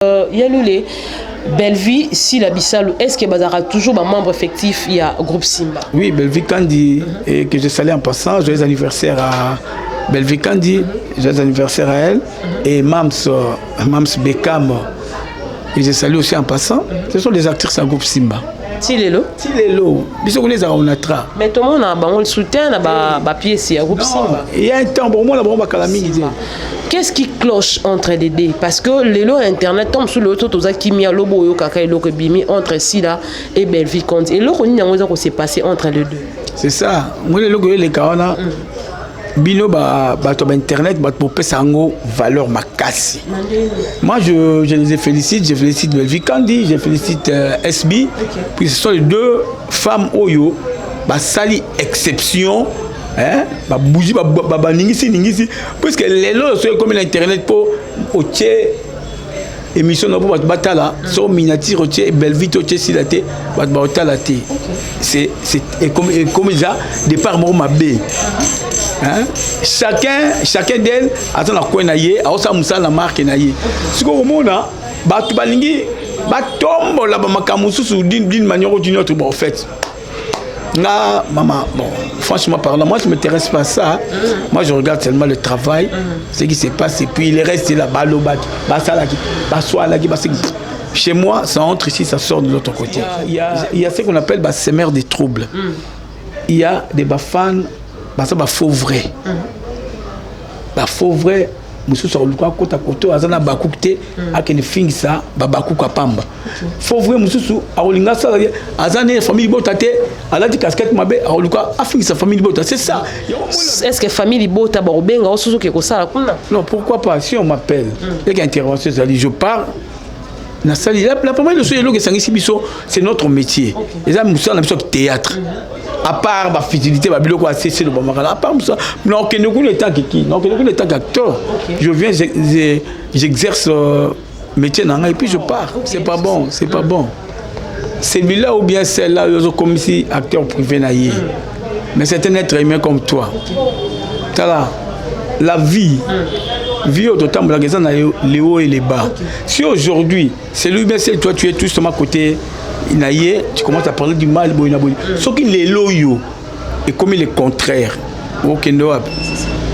Yaloulé, Belleville, si la Bissalo, est-ce que Bazara toujours un membre effectif, il y a groupe Simba? Oui, Belleville Kandi, et que je salue en passant, joyeux anniversaire à Belleville Kandi, joyeux anniversaire à elle, et Mams Bekam, que je salue aussi en passant. Ce sont des actrices en groupe Simba. Tilelo? Tilelo, bisous les Aonatra. Mais tout le monde a le soutien, a pièce, il y a groupe Simba. Il y a un temps, bon, moi, la bombe à Calamity. Qu'est-ce qui cloche entre les deux? Parce que les lots internet tombent sur le tout aux qui a lobo yo kaka et loco bimi entre Sida et Belleville Conti. Et l'autre n'y a rien qui s'est passé entre les deux. C'est ça. Moi les logo les kawana bino ba internet ba pour pesango valeur makasi. Moi je les félicite, je félicite Belleville Kandi, je félicite SB. Puis ce sont les deux femmes oyo ba sali exception. Hein? Bah bougie bah ningisi parce que les lots sont comme l'internet pour otier émission no pour batala so miniature otier Belleville otier silaté batala té c'est comme ça départ mo mabé hein chacun d'elle attend la coin naie a osa musa la marque naie siko mona batu balingi batombo la ba makamusu d'une manière ou d'une autre bon en fait. Là, maman, bon, franchement parlant, moi je ne m'intéresse pas à ça. Moi je regarde seulement le travail, ce qui se passe, et puis le reste c'est la balle chez moi, ça entre ici, ça sort de l'autre côté. Il y a ce qu'on appelle semer des troubles. Il y a des fans, faux vrai. Faux vrai. Musu sur le quoi côté à côté azana bakukte akene fingisa babaku kapamba faut vrai musu a olinga ça azana famille botate alati casquette mabe a oluka afingisa famille bota c'est ça. Est-ce que famille bota ba obenga osusu ke ko sala kuna? Non, pourquoi pas si on m'appelle et qu'intervention je pars na salle la première leçon que sangisi biso c'est notre métier. Les amis musu na biso théâtre. À part ma fidélité, ma biloko assez le bon à part ça, non que nous le temps qui, non que nous le temps d'acteur. Je viens, j'exerce métier dans et puis je pars. C'est pas bon, c'est pas bon. Celui-là ou bien celle-là, comme si acteur privé naïe. Mais c'est un être humain comme toi. Là, la vie au total, les hauts et les bas. Si aujourd'hui, c'est lui, bien c'est toi, tu es tout sur ma côté. Tu commences à parler du mal, ce qui est loyaux et comme il est contraire.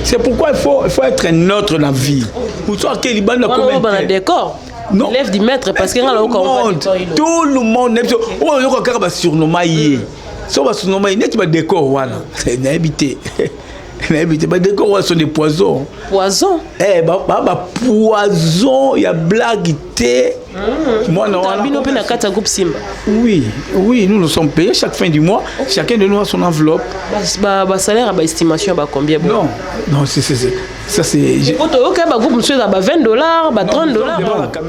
C'est pourquoi il faut être neutre dans la vie. Pour toi, quel est le décor? Non. Lève du maître parce que tout le monde est surnommé. Si on va surnommer, il y a un décor. C'est habité. Les décors sont des poisons. Poison? Poison, il y a blague. Moi, non. Oui, nous sommes payés chaque fin du mois. Chacun de nous a son enveloppe. Salaire à estimation combien? Non, c'est ça c'est. $20, $30.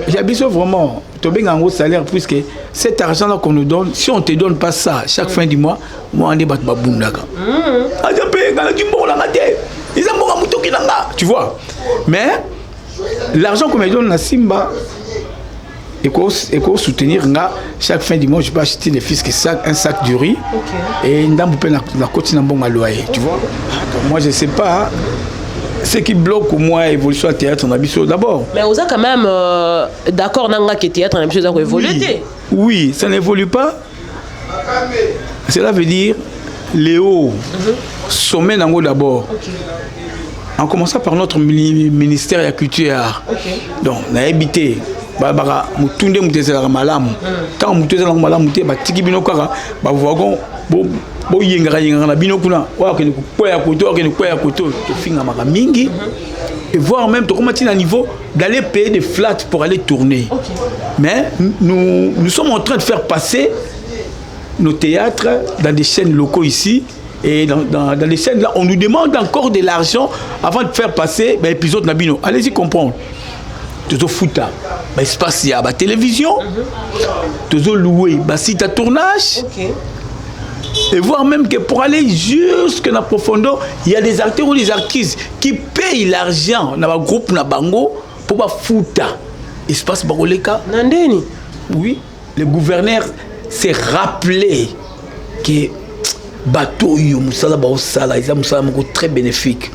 J'habite vraiment. Tu as un gros salaire puisque cet argent-là qu'on nous donne, si on ne te donne pas ça chaque fin du mois, moi on est babundaga. Tu vois. Mais l'argent qu'on me donne à Simba, et qu'on soutenir chaque fin du mois, je peux acheter les fils un sac de riz et une dame peut la côte à loyer. Tu vois. Moi je sais pas. Ce qui bloque au moins l'évolution du théâtre en Abysso d'abord. Mais vous êtes quand même d'accord que le théâtre en Abysso doit évoluer. Oui, ça n'évolue pas. Cela veut dire les hauts sommets d'abord. En commençant par notre ministère de la Culture et Art. Donc, on a habité. Barbara, mutunde mutezela malamu. Tant mutezela malamu te batiki bino kaka ba wagon bo yenga na bino kuna wa ke ko ya koto ke ko ya koto to finga maka mingi et voir même comment tu à niveau d'aller payer des flats pour aller tourner. Mais nous sommes en train de faire passer nos théâtres dans des chaînes locaux ici. Et dans les scènes là, on nous demande encore de l'argent avant de faire passer l'épisode Nabino. Allez-y comprendre. Toujours fouta, espace il y a la télévision, toujours louer, site à tournage, et voir même que pour aller jusque dans la profondeur, il y a des acteurs ou des artistes qui payent l'argent dans le groupe Nabango pour pas fouta. Espace Baroleka. Nandeni. Oui, le gouverneur s'est rappelé que bateau yo musala ba osala eza musala moko très bénéfique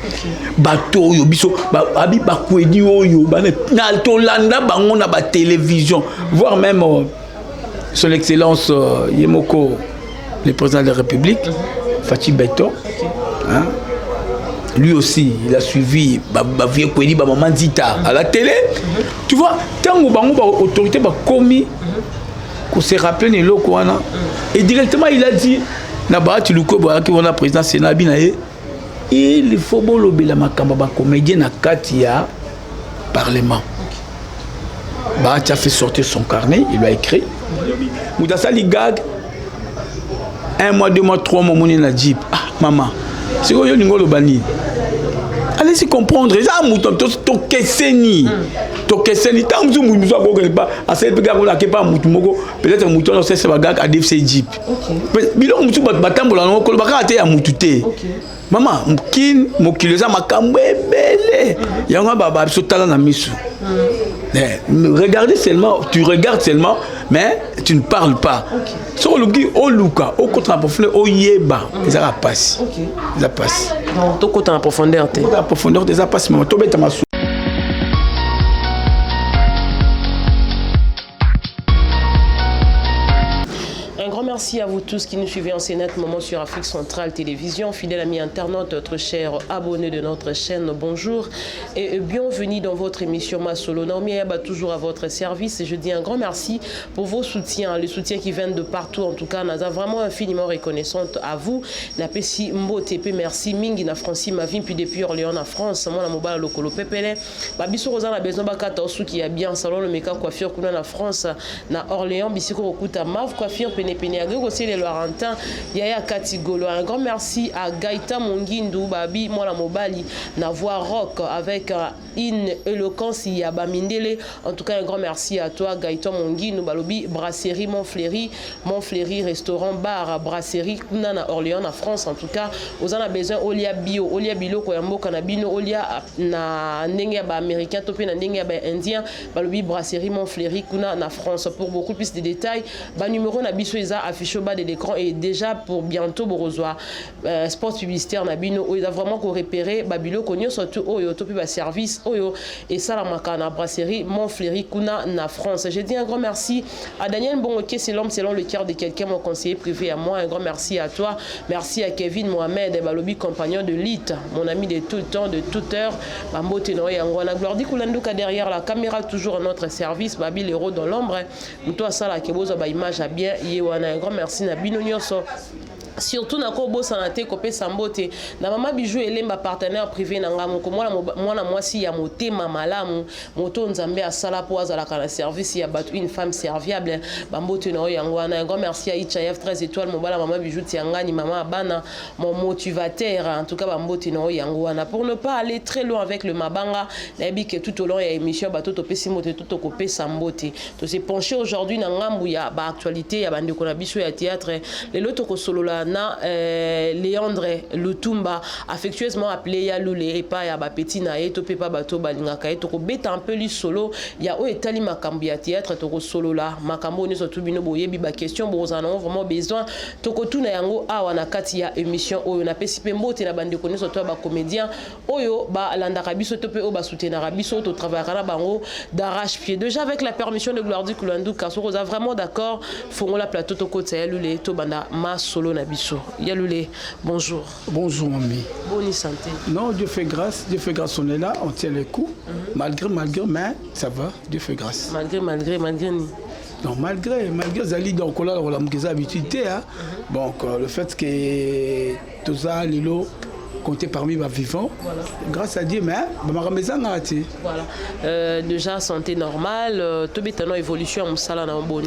bateau yo biso abi bakwedi oyo na tolanda bango na ba télévision voire même son excellence Yemoko le président de la République Fatou Beto hein lui aussi il a suivi vieux kwedi ba maman Zita à la télé tu vois tango bango ba autorité ba komi qu'on se rappelle ne loko wana et directement il a dit na ba tu luko ba ki wona président Sénat binaye il faut bolobe la makamba ba comédien na kati ya parlement ba tu a fait sortir son carnet il lui a écrit Moudassa Ligag 1 mois 2 mois 3 mois moni na jeep ah maman c'est quoi yo ngolo bani allez-y comprendre ça mouton to keseni tant que vous nous avons pas assez de gars là qui pas mouton peut-être mouton c'est ça gars à DFC jeep bilon mouton batambola no ko ba ka ya moututé maman mkin mokileza makambo ebele yanga baba biso tala na misu regardez seulement tu regardes seulement mais tu ne parles pas sur le qui au luka au contre en profondeur au yeba ça passe ça passe donc to côté en profondeur en profondeur ça passe maman to beta masu. Merci à vous tous qui nous suivez en ce net moment sur Afrique Centrale Télévision, fidèles amis internautes, notre cher abonnés de notre chaîne, bonjour et bienvenue dans votre émission Masolo. Naomi Ayaba toujours à votre service et je dis un grand merci pour vos soutiens, les soutiens qui viennent de partout. En tout cas, nous sommes vraiment infiniment reconnaissante à vous. Napesi Mbotepe, merci Mingi na Francis Mavin puis depuis Orléans en France, moi la mobile lokolo pepele. Babiso Rosa a besoin bakata osu qui a bien salon le meka coiffure kuna na France na Orléans bisiko okuta mav coiffure pene aussi les Laurentins, Yaya Katigolo. Un grand merci à Gaïta Monguindou, Babi, Mola Mobali, na voix rock avec une éloquence Yaba Mindele. En tout cas, un grand merci à toi, Gaïta Monguindou, Balobi, Brasserie Montfleury, restaurant, bar, brasserie, na Orléans, en France. En tout cas, vous en avez besoin, Olia Bio, Olia Bilo, Koyambo, Kanabino, Olia na Nengaba américain, Topé na Nengaba indien, Balobi, Brasserie Montfleury, Kuna na France. Pour beaucoup plus de détails, bah numéro na biso affiché au bas de l'écran et déjà pour bientôt Borozoa sport publicitaire Nabino où il a vraiment repéré Babilo Konyo surtout Oyo Topi ba service Oyo et ça la makana brasserie Montfleury Kuna na France. J'ai dit un grand merci à Daniel Bongoké, c'est l'homme selon le cœur de quelqu'un, mon conseiller privé à moi. Un grand merci à toi, merci à Kevin Mohamed Balobi, compagnon de Lit, mon ami de tout le temps, de toute heure. Bambote Noé Angwana Glordi Koulanduka derrière la caméra, toujours à notre service. Babi l'héros dans l'ombre. Toi ça la Kebozo ba image à bien. Un grand merci na bino nyonso. Surtout na ko bossa na te kopé sambote na mama bijou elemba partenaire privé na ngamo ko mwana mwasi ya motema malamu moto nzambe asala po azala kana service ya batu une femme serviable bambote na yango wana. Un grand merci à ICHF 13 étoiles mobala mama bijou tiangani mama bana mon motivateur en tout cas bambote na yango wana. Pour ne pas aller très loin avec le mabanga na que tout au long ya émission bato to pesi moto tout kopé sambote to se pencher aujourd'hui na ngambu ya ba actualité ya bande ko na biso ya théâtre les loto ko solo la na Léandre Lutumba affectueusement appelé Yaloulé et pas ya ba petit na eto pepa bato balingaka eto ko beta un peu li solo ya o etali makambo ya théâtre to ko solo la makambo ni surtout bino boyebi ba question bozana vraiment besoin to ko tuna yango awa na kati ya émission oyo na pesi pe mbote na bande ko surtout ba comédien oyo ba landaka biso to pe o ba soutenir biso to travailler na bango d'arrache-pied déjà avec la permission de Glordi Koulandou car so za vraiment d'accord fongo la plateau to ko Yaloulé to banda ma solo na biso. Yaloulé, bonjour. Bonjour, mamie. Bonne santé. Non, Dieu fait grâce, on est là, on tient les coups. Malgré, mais ça va, Dieu fait grâce. Malgré. Non, malgré, Zali, donc là, on a des habitudes. Donc, le fait que tout ça, Lilo, compté parmi mes vivants, voilà. Grâce à Dieu, mais ma maison a été. Voilà. Déjà, santé normale, tout bétanon évolution, on s'en a un bon.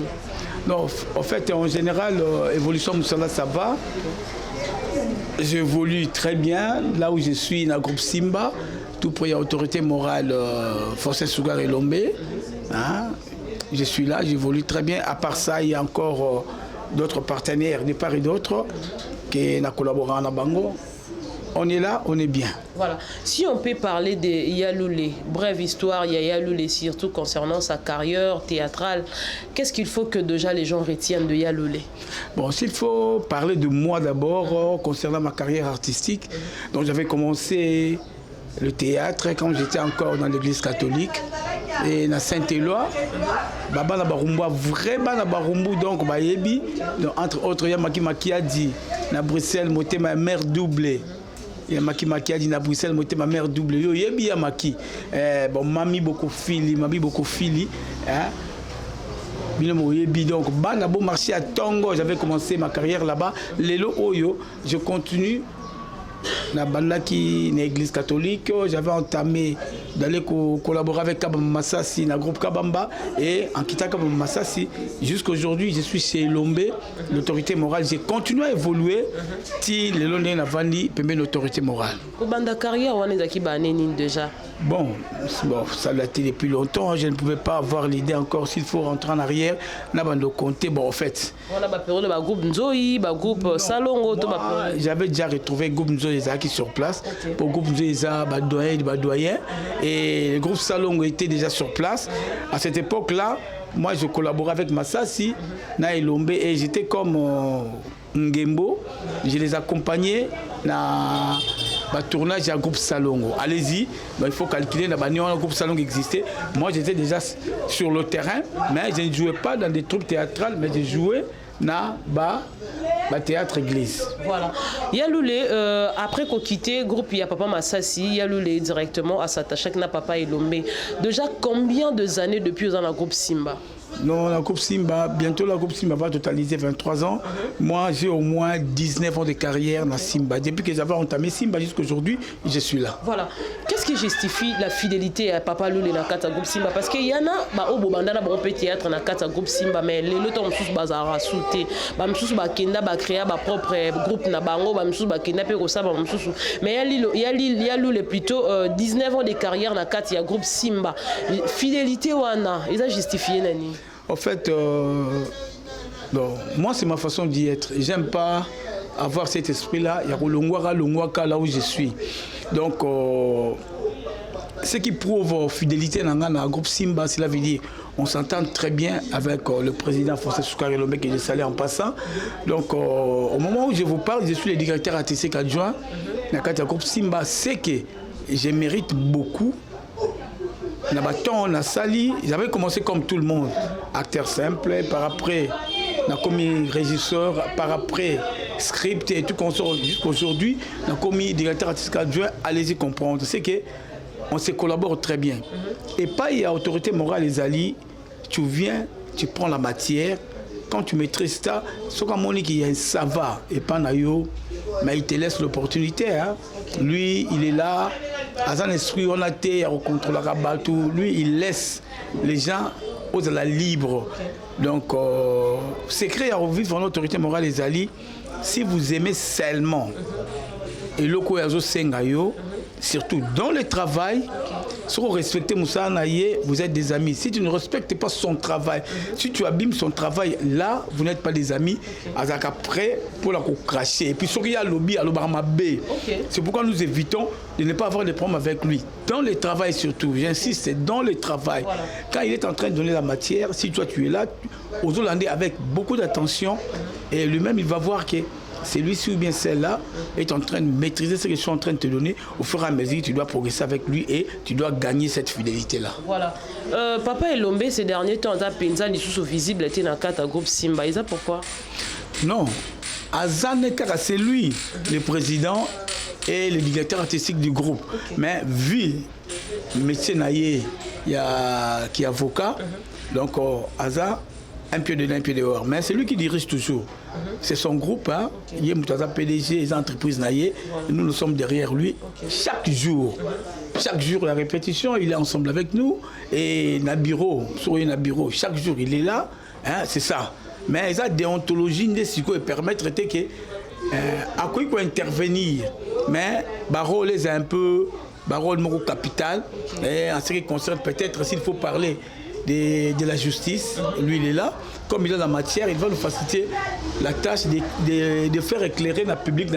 Non, en fait, en général, évolution, ça va. J'évolue très bien. Là où je suis, dans le groupe Simba, tout pour l'autorité morale, Forcé Sougar et Lombé. Hein? Je suis là, j'évolue très bien. À part ça, il y a encore d'autres partenaires, de part et d'autre, qui ont collaboré en Abango. on est là, on est bien. Voilà. Si on peut parler de Yaloulé, brève histoire, il y a Yaloulé surtout concernant sa carrière théâtrale. Qu'est-ce qu'il faut que déjà les gens retiennent de Yaloulé? Bon, s'il faut parler de moi d'abord, concernant ma carrière artistique, donc j'avais commencé le théâtre quand j'étais encore dans l'église catholique et dans Saint-Éloi. Baba na barumba vraiment na barumbu donc bayebi, entre autres il y a Maki a dit na Bruxelles moté ma mère doublée. Il y a Maki a dit na Bruxelles moté ma mère doublée. Yo yebi ya Maki. Bon mami beaucoup fili hein. Donc bana bon marché à Tongo, j'avais commencé ma carrière là-bas. Lelo Oyo, je continue. Na bandaki na église catholique, j'avais entamé d'aller collaborer avec Kabamba Massassi, na groupe Kabamba, et en quittant Kabamba Massassi, jusqu'aujourd'hui, je suis chez Lombe, l'autorité morale. J'ai continué à évoluer, si le long n'a vendu l'autorité morale. Pour banda carrière, on est qui déjà. Bon, ça l'a été depuis longtemps, je ne pouvais pas avoir l'idée encore s'il faut rentrer en arrière, n'a pas de compter, bon en fait. On a le groupe Nzoï, le groupe Salongo, j'avais déjà retrouvé le groupe Nzoï qui sur place. Pour le groupe Nzoï, doyen, et le groupe Salongo était déjà sur place. À cette époque-là, moi je collaborais avec Massassi, na Elombe, et j'étais comme Ngembo, je les accompagnais dans le tournage du groupe Salongo. Allez-y, il faut calculer, le groupe Salongo existait. Moi j'étais déjà sur le terrain, mais je ne jouais pas dans des troupes théâtrales, mais je jouais dans le théâtre église. Voilà. Yaloulé, après qu'on quitté le groupe, il y a Papa Massassi, Yaloulé directement à s'attacher avec Papa Elombe. Déjà combien d'années depuis dans le groupe Simba? Non, la Coupe Simba, bientôt la Coupe Simba va totaliser 23 ans. Moi, j'ai au moins 19 ans de carrière dans Simba. Depuis que j'avais entamé Simba jusqu'à aujourd'hui, je suis là. Voilà. Qu'est-ce qui justifie la fidélité à Papa Loulé dans le groupe Simba? Parce qu'il y en a, au Bobandana, on peut théâtre dans le groupe Simba, mais les autres ont tous bazar sauté. Bamsous Bakenda ba créer ba propre groupe na bango, Bamsous Bakenda pe kosa Bamsous. Mais il y a Loulé plutôt 19 ans de carrière dans le groupe Simba. Fidélité wana, ils ont justifié nani? En fait, moi c'est ma façon d'y être. J'aime pas avoir cet esprit-là. Il y a Longwaka là où je suis. Donc, ce qui prouve fidélité dans le groupe Simba, cela veut dire on s'entend très bien avec le président François Soukari Lombe que je salue en passant. Donc, au moment où je vous parle, je suis le directeur artistique adjoint dans le groupe Simba. C'est que je mérite beaucoup. J'avais commencé comme tout le monde, acteur simple, par après, comme régisseur, par après, script et tout comme ça. Jusqu'aujourd'hui, comme directeur artistique adjoint, allez-y comprendre. C'est qu'on se collabore très bien. Et pas il y a autorité morale, les alliés, tu viens, tu prends la matière, quand tu maîtrises ça, ce qu'on dit qu'il y a un savoir, et pas naïo, mais il te laisse l'opportunité. Hein. Lui, il est là. À un esprit, on a été au contrôle à tout. Lui, il laisse les gens aux la libre. Donc, c'est créé à revivre notre autorité morale, les alliés. Si vous aimez seulement, et le Koyazo Sengayo, surtout dans le travail, si vous respectez Moussa Naye, vous êtes des amis. Si tu ne respectes pas son travail, si tu abîmes son travail, là, vous n'êtes pas des amis. Après, pour la cracher. Et puis, il y a lobby à l'Obarama-B. C'est pourquoi nous évitons de ne pas avoir de problèmes avec lui. Dans le travail surtout, j'insiste, c'est dans le travail. Voilà. Quand il est en train de donner la matière, si toi tu es là, aux Hollandais avec beaucoup d'attention, et lui-même, il va voir que celui-ci ou bien celle-là est en train de maîtriser ce que je suis en train de te donner. Au fur et à mesure, tu dois progresser avec lui et tu dois gagner cette fidélité-là. Voilà. Papa Elombe, ces derniers temps, Penza, les sous visibles étaient dans le groupe Simba. Ils pourquoi? Non. Azane Kara, c'est lui, le président et le directeur artistique du groupe. Mais vu le métier naïe, qui est avocat, donc Azane, un pied dedans, un pied dehors. Mais c'est lui qui dirige toujours. C'est son groupe, hein. Il est Moutaza PDG, les entreprises naïe. Nous sommes derrière lui chaque jour. Chaque jour, la répétition, il est ensemble avec nous. Et Nabiro, chaque jour, il est là. Hein, c'est ça. Mais il y a des déontologies, des psychos, et permettre que à quoi il faut intervenir. Mais Barol est un peu Barol Moro capital. Et en ce qui concerne peut-être s'il faut parler de la justice. Lui, il est là. Comme il a la matière, il va nous faciliter la tâche de faire éclairer le public.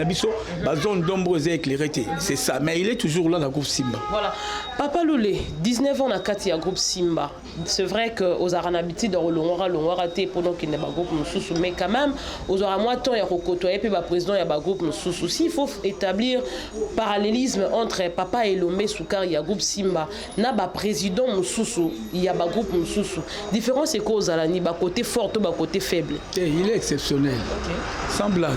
La zone d'ombre est éclairée. C'est ça. Mais il est toujours là dans le groupe Simba. Voilà. Papa Loulé, 19 ans dans le groupe Simba. C'est vrai qu'aux Aranabiti, dans l'Ongora, pendant qu'il n'y a pas de groupe Moussoussou, mais quand même, aux Aramoitons, il y a Rokoto, et puis le président, il y a un groupe Moussoussou. S'il faut établir parallélisme entre Papa et Lomé Soukar, il y a groupe Simba. Il y a un président Moussoussou, il y a un groupe Moussoussou. Différence c'est qu'aux Alani, côté fort, côté faible. Il est exceptionnel. Okay. Sans blague.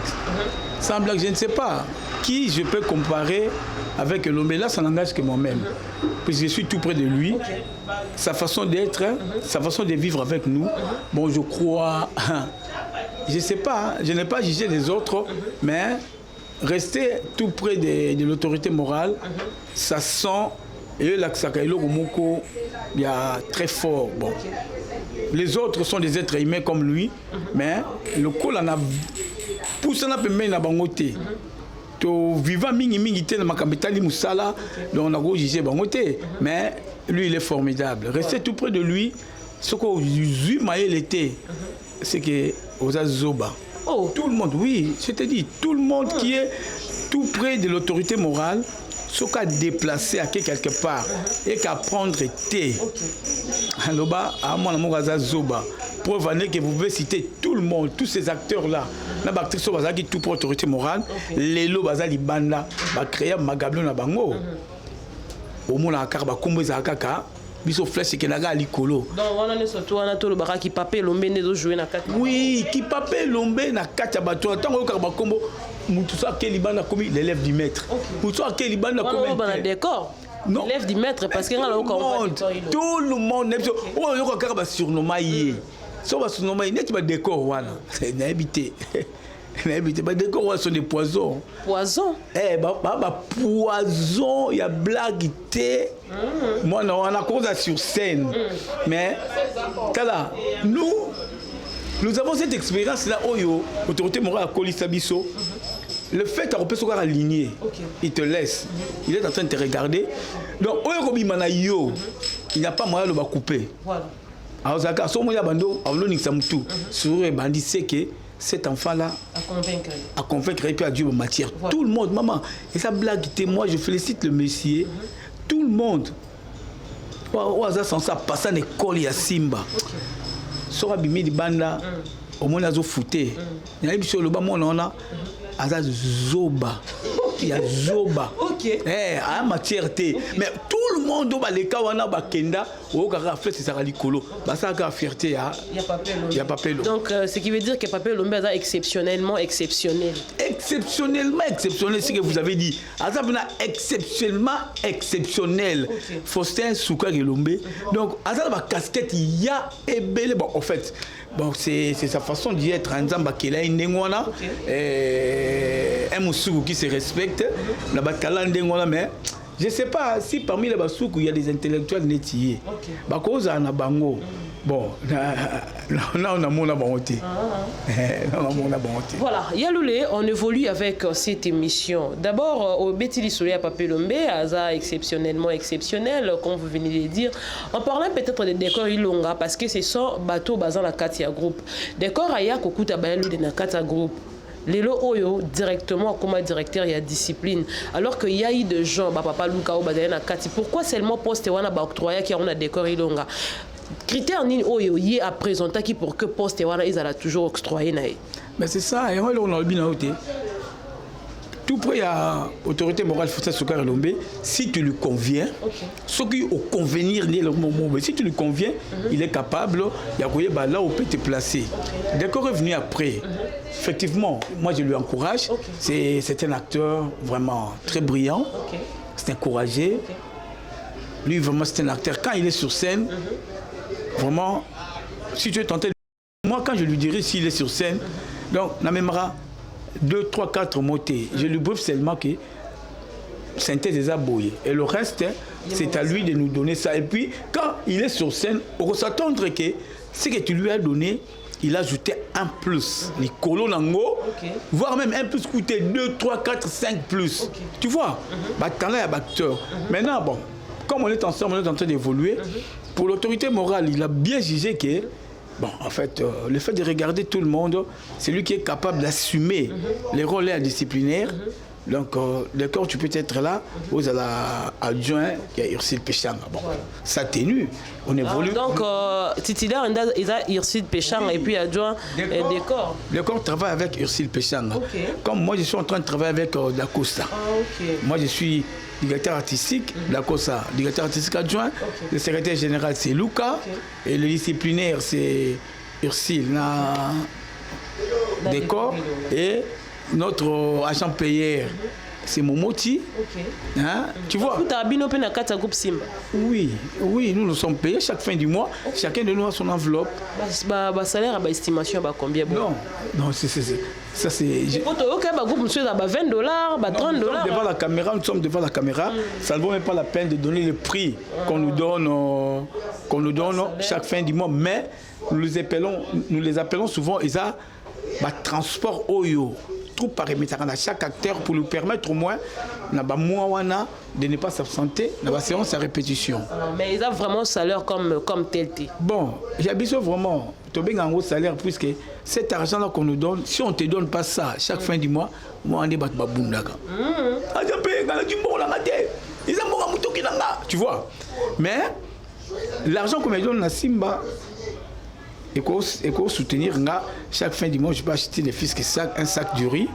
Sans blague, je ne sais pas qui je peux comparer avec Lomé. Là, ça n'engage que moi-même. Puisque je suis tout près de lui. Okay. Sa façon d'être, sa façon de vivre avec nous. Bon, je crois... Je ne sais pas, je n'ai pas jugé les autres, mais rester tout près de l'autorité morale, ça sent... Et là, il y a très fort. Bon. Les autres sont des êtres humains comme lui, mais le col en a poussé na pembe na bangote. To vivant mingi te na makambetali musala, donc on a go jugé bangote, mais lui il est formidable. Rester tout près de lui, ce que Jésus m'a l'été, c'est que aux Azoba. Oh. Tout le monde, oui, je te dis, tout le monde qui est tout près de l'autorité morale, ce qu'à déplacer à quelque part et qu'à prendre thé. Alors, à mon amour, à Zoba, preuve que vous pouvez citer tout le monde, tous ces acteurs-là. La actrice qui tout pour autorité morale, les lots bazali banda, va créer magablon à bango. Au moins, la carba combo zakaka. Biso flèche qui n'a pas l'icolo. Donc on a surtout on a tout le barak qui papé l'ombe ne jouer na quatre. Oui, qui papé l'ombe na quatre bateau. Tant que carba combo, mutusa qui libana comme l'élève du maître. Mutusa qui libana comme. On a décor. Non. L'élève du maître parce que tout le monde. Oh yo carba surnommé hier. So va surnommer net ba décor wana. C'est n'habité. Mais décor sont des poisons. Poisons? Eh, poison, il y a blague. Moi, on a cause sur scène. Mais, là, nous avons cette expérience-là, autorité morale à Kolisabiso. Le fait qu'on peut se aligner, il te laisse. Il est en train de te regarder. Donc, il n'y a pas moyen de le couper. Voilà. Alors, il y a un bando, c'est que cet enfant-là à convaincre et puis à Dieu en matière. Voilà. Tout le monde, maman, et ça blague, moi je félicite le monsieur, tout le monde. Au hasard sans ça, passant à l'école, il y a Simba. Sora bimi di banda, au moins il y a fouté. Il y a sur le bas, on a Zoba. Il y a Zoba. Eh, à matière. Mais tout le monde, les cas où on a Kenda, au cas fait c'est ça l'icolo. Ça a fierté. Il y a Papel. Donc, ce qui veut dire que Papel Lombe est exceptionnellement exceptionnel. Exceptionnellement exceptionnel, c'est ce que vous avez dit. Azabna exceptionnellement exceptionnel. Faustin Soukar et Lombe. Donc, Azabna casquette, il y a ébélé. Bon, en fait, bon, c'est sa façon d'y être. Nzamba qui est là, un moussou qui se respecte. La batala ndengona, mais je ne sais pas si parmi les basoukou il y a des intellectuels nétiers. Parce qu'on a bango. Bon, là on a mon abonté. Voilà, Yaloulé, on évolue avec cette émission. D'abord, au Betili Soleil à Papelombe, Aza exceptionnellement exceptionnel, comme vous venez de le dire. En parlant peut-être des décors Ilonga, parce que ce sont bateaux basés dans la Katia Group. Décor Aya Kokuta Bayalou de la Katia Group. Lelo Oyo, directement comme directeur, il y a discipline. Alors qu'il y a eu des gens, Papa Luka ou Badayana Kati, pourquoi seulement poste wana ba octroyer qui a un décor Ilonga? Critère ni Oyo y a présenté qui pour que poste wana ils allaient toujours octroyer naï. Mais c'est ça, et on a le bien noté. Tout près à l'autorité morale Faustin Soukar et Lombe, si tu lui conviens, ce qui au convenir ni le moment, mais si tu lui conviens, il est capable, il y a là où peut te placer. D'accord est venu après. Effectivement, moi je lui encourage. C'est un acteur vraiment très brillant. C'est encouragé. Lui vraiment c'est un acteur. Quand il est sur scène, vraiment, si tu es tenté, moi quand je lui dirai s'il est sur scène, donc Namemara 2, 3, 4 motés. Je lui bref seulement que synthèse des aboyés. Et le reste, c'est à lui de nous donner ça. Et puis, quand il est sur scène, on va s'attendre que ce que tu lui as donné, il a ajouté un plus. Les colos nango, voire même un plus coûter 2, 3, 4, 5 plus. Tu vois, là, il y a acteur. Maintenant, bon, comme on est ensemble, on est en train d'évoluer, pour l'autorité morale, il a bien jugé que, bon, en fait, le fait de regarder tout le monde, c'est lui qui est capable d'assumer les rôles disciplinaires. Donc, d'accord, tu peux être là, vous allez adjoint, il y a Ursule Péchang. Bon, ça ténue, on évolue. Donc, titulaire, il y a Ursule Péchang et puis adjoint décor. Décor travaille avec Ursule Péchang. Comme moi, je suis en train de travailler avec Dacosta. Moi, je suis directeur artistique, Dacosta, directeur artistique adjoint. Le secrétaire général, c'est Luca. Et le disciplinaire, c'est Ursule Décor. Et notre agent payeur, c'est Momoti. Hein? Tu vois? Oui, oui, nous sommes payés chaque fin du mois. Chacun de nous a son enveloppe. Salaire à estimation combien? Non, non, ça c'est. $20, $30. Devant la caméra, nous sommes devant la caméra. Ça ne vaut même pas la peine de donner le prix qu'on nous donne chaque fin du mois. Mais nous les appelons souvent transport Oyo. Tout paramétrage à chaque acteur pour lui permettre au moins de ne pas s'absenter dans la séance à répétition. Mais ils ont vraiment salaire comme tel. Bon, j'habite vraiment. Tu as un gros salaire puisque cet argent-là qu'on nous donne, si on ne te donne pas ça chaque fin du mois, moi on est tu vois. Mais l'argent qu'on me donne à Simba, et qu'on soutenir chaque fin du mois, je peux acheter les fils un sac de riz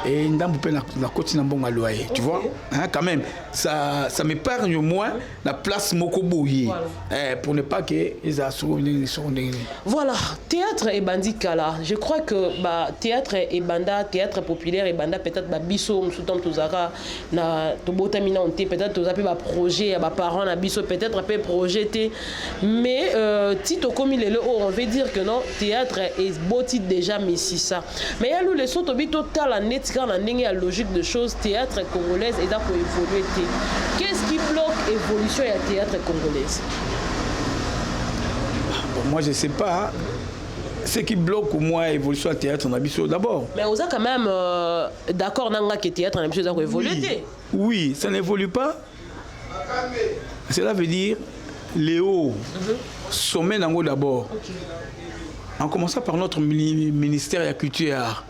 et une dame peut la côte d'un bon loyer, tu vois, hein, quand même ça m'épargne au moins la place Mokoboui pour ne pas que les assos. Voilà, théâtre et bandikala, je crois que théâtre et banda, théâtre populaire et banda peut-être biso sous-temps tozara na tobotamina onté peut-être tozapi projet à parents na biso peut-être peut projeter mais tito comme il est on veut dire que non, théâtre est boti déjà mais si ça. Mais il y a nous les sont total en net quand on a logique de choses théâtre congolaise et pour évoluer. Qu'est-ce qui bloque l'évolution du théâtre congolaise? Bon, moi je sais pas. Ce qui bloque au moins l'évolution du théâtre en Abisso d'abord. Mais on a quand même d'accord que le théâtre en Abisso doit évoluer. Oui, ça n'évolue pas. Cela veut dire Léo, sommet d'ango d'abord. En commençant par notre ministère de la Culture et Art.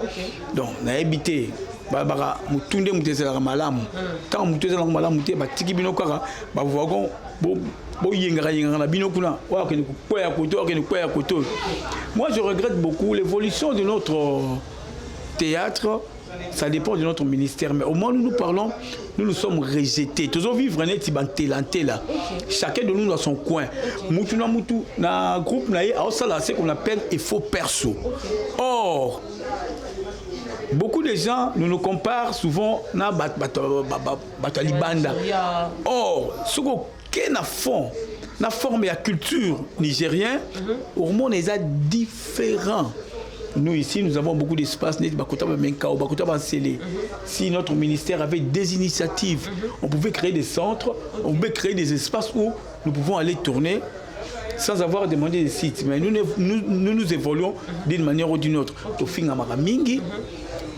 Donc, on a habité. Barbara, mutunde mutezela malamu. Tant mutezela malamu te batiki bino kaka, ba wagon bo yenga na bino kuna. Wa ke koya koto, ke koya koto. Moi je regrette beaucoup l'évolution de notre théâtre. Ça dépend de notre ministère, mais au moment où nous parlons, nous sommes rejetés. Tous on vivre là. Chacun de nous dans son coin. Moutou na moutou na groupe naïe, c'est qu'on appelle effort perso. Or, beaucoup de gens nous comparent souvent na batalibanda. Or, ce qu'on a fond, la forme et la culture nigérienne, au monde est différent. Nous ici, nous avons beaucoup d'espace. Si notre ministère avait des initiatives, on pouvait créer des centres, on pouvait créer des espaces où nous pouvons aller tourner sans avoir demandé des sites. Mais nous évoluons d'une manière ou d'une autre.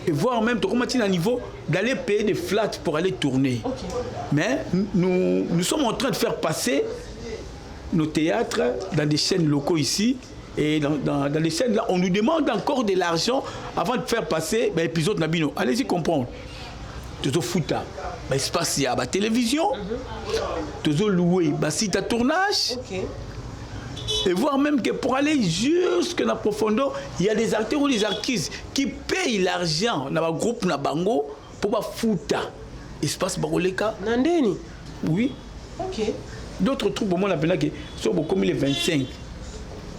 Et voire même à niveau d'aller payer des flats pour aller tourner. Mais nous sommes en train de faire passer nos théâtres dans des chaînes locaux ici. Et dans les scènes là, on nous demande encore de l'argent avant de faire passer l'épisode Nabino. Allez-y comprendre. Tout au foota, espace il y a la télévision, tout au loué, site à tournage. Et voir même que pour aller jusque dans la profondeur, il y a des acteurs ou des artistes qui payent l'argent dans le groupe Nabango pour foota. Espace Baroleka. Nandeni. Oui. D'autres troupes, au moins, on a que sont comme les 25.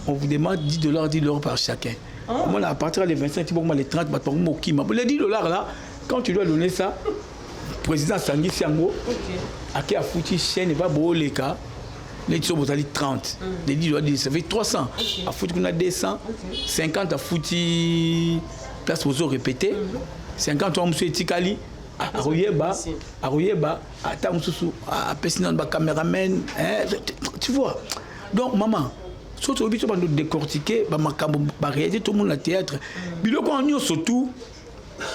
On vous demande $10 par chacun. Moi, à partir des 25, les 30, les $10 là, quand tu dois donner ça, le président Sangui Siango, à qui a foutu chaîne et va boire les cas, les 30. Les $10, ça fait 300. À foutu qu'on a 200, 50 à foutu place aux eaux répétées, 50 on monsieur Tikali. À Royeba, à Tamsusu, à Pessinan, à caméraman, tu vois. Donc, maman. Surtout, on va nous décortiquer, réaliser tout le monde le théâtre. Biloko en surtout,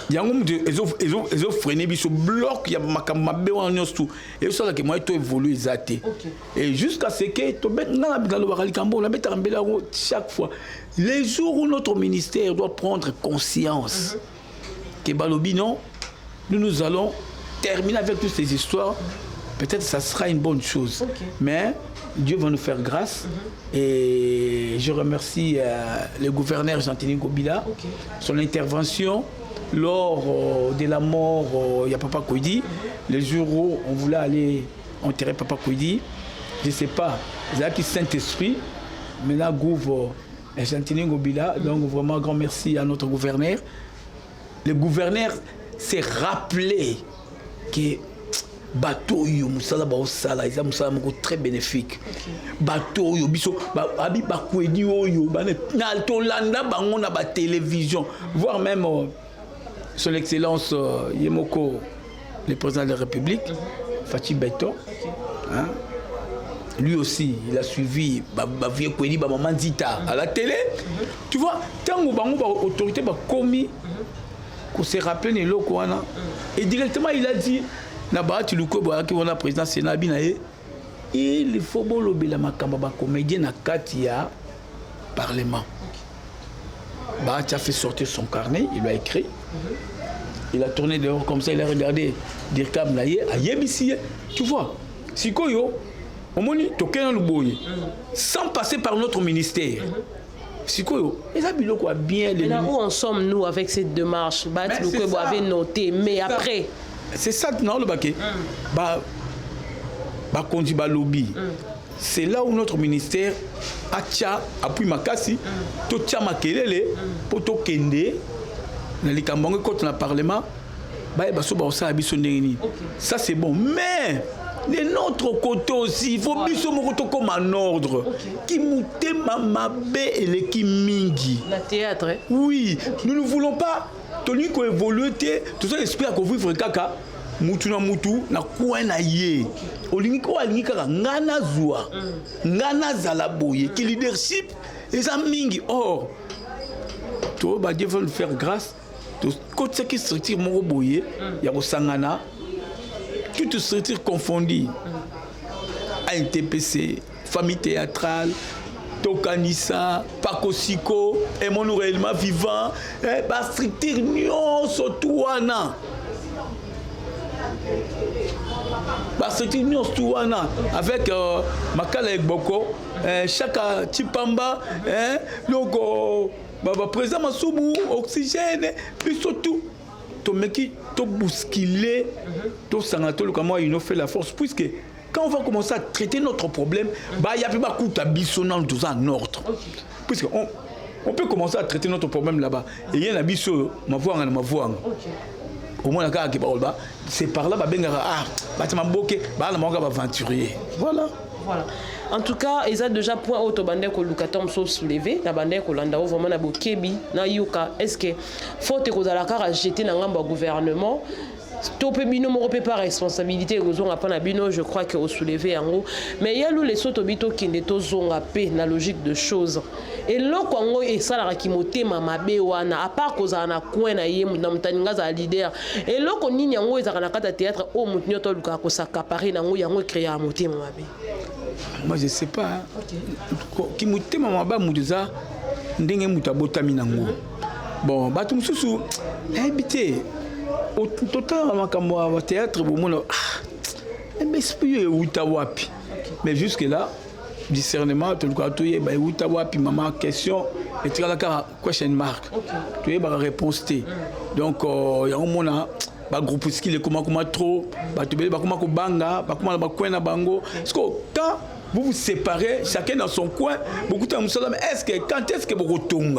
ils ont freiné biso bloc il y a makambe wana tout et ça là que moi to évoluer zaté et jusqu'à ce que to bet na le bakalikambo la mettre en chaque fois les jours où notre ministère doit prendre conscience que balobi non nous allons terminer avec toutes ces histoires. Peut-être que ça sera une bonne chose. Mais Dieu va nous faire grâce. Et je remercie le gouverneur Jean-Tini Gobila, son intervention lors de la mort de Papa Koidi. Le jour où on voulait aller enterrer Papa Koidi, je ne sais pas, il y a qui Saint-Esprit, mais là, Gouv Jean-Tini Gobila. Donc vraiment grand merci à notre gouverneur. Le gouverneur s'est rappelé que bateau yo musala ba osala isa musala moko très bénéfique bateau yo biso abi ba kwedi oyo ba na to landa bango na ba télévision voire même son excellence Yemoko le président de la République Fachi Beto hein? Lui aussi il a suivi ba vieux kwedi ba maman Zita à la télé tu vois tango bango ba autorité ba komi qu'on se rappelle les locaux et directement il a dit Naba tu luko boya ki wona président Sénat binaye il faut bolobe la makamba ba comédien na katia parlement. Bah tu as fait sortir son carnet, il a écrit. Il a tourné dehors comme ça, il a regardé Dirkam naye a yebisi tu vois. Sikoyo omoni tokena luboye sans passer par notre ministère. Sikoyo et ça biloko a bien les. Là où en sommes-nous avec cette démarche? Bah tu luko avait noté mais après c'est ça non le baquet conduit lobby c'est là où notre ministère a tia appui makasi to tia makelele pour to kende na likambango contre le parlement ça c'est bon mais de notre côté aussi il faut biso moko to comme en ordre qui mouté mamabe et les qui mingi la théâtre oui nous ne voulons pas toni ko évoluer tout ça l'esprit à vivre kaka mutu na mutu na kwa na ye olingi ko alingi kaka ngana zwa ngana zala boye qui leadership les mingi or to ba Dieu veut nous faire grâce to côté qui structure moko boye ya ko sangana toute structure confondue ANTPC famille théâtrale Tokanisa, Pakosiko, et mon réellement vivant, bah structure nyonso tuana. Bah structure nyonso tuana avec Makala Ekboko, Chaka Chipamba, donc président Masubu, oxygène, puis surtout, to meki to bousculer, to sangato comment il nous fait la force puisque quand on va commencer à traiter notre problème, bah il y a plus beaucoup d'abissonnant tout ça en ordre. Puisque on peut commencer à traiter notre problème là-bas. Et il y a un abisson, ma voix. Au moins la c'est par là bah tu m'as bloqué, bah la manga va aventurier. Voilà. Voilà. En tout cas, ils ont déjà point auto bandé que Lukatom sont soulevé, la bandé que l'andao vraiment na bokebi na yuka. Est-ce que faut que vous allez la jeter dans le gouvernement? Topé bino mo pas responsabilité gozonga pa na bino je crois que au soulever en haut mais il y a les sotobito qui ne to zonga pe na logique de choses et loko ngo et ça la ki motema mabe wana à part koza na coin na yemu na mtaninga za leader et loko nini ngo ezaka na kata théâtre o mutinyo to luka ko s'accaparer na ngo yango créer motema mabe. Moi je sais pas ki motema mabe mutuza ndenge mutabotami nango bon batu mususu habité au total au théâtre mais jusque là discernement tout le cas tu es maman question et tu as la question mark tu es la réponse T donc il y a un moment groupe ski comment trop comment banga comment bango parce que quand vous vous séparez chacun dans son coin beaucoup de gens est-ce que quand est-ce que vous retournez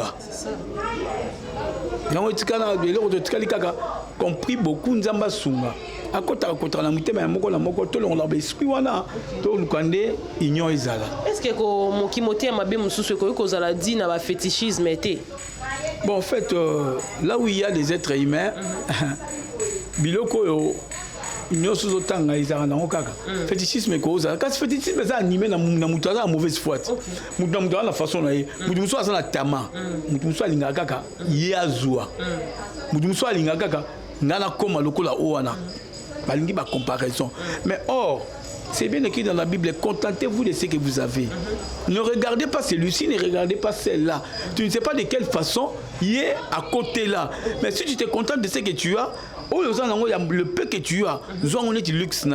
compris beaucoup nzamba sunga akota na mutema ya moko la moko to longa ba esprit wana to lukande union ezala. Est-ce que ko mokimote mabe mususu ko kozala dit na ba fétichisme été? Bon en fait là où il y a des êtres humains biloko nyonso zotanga ezaka nango kaka fétichisme ekozala kasi fétichisme eza animé na moto aza na mauvaise foi moto na moto aza na façon na ye moto mosusu aza na tama moto mosusu alingaka kaka ye azwa moto mosusu alingaka kaka nga nakoma lokola o wana balingi bacomparaison mais or c'est bien écrit dans la Bible, contentez-vous de ce que vous avez. Ne regardez pas celui-ci, ne regardez pas celle-là. Tu ne sais pas de quelle façon il est à côté là. Mais si tu te contentes de ce que tu as, le peu que tu as, nous avons du luxe.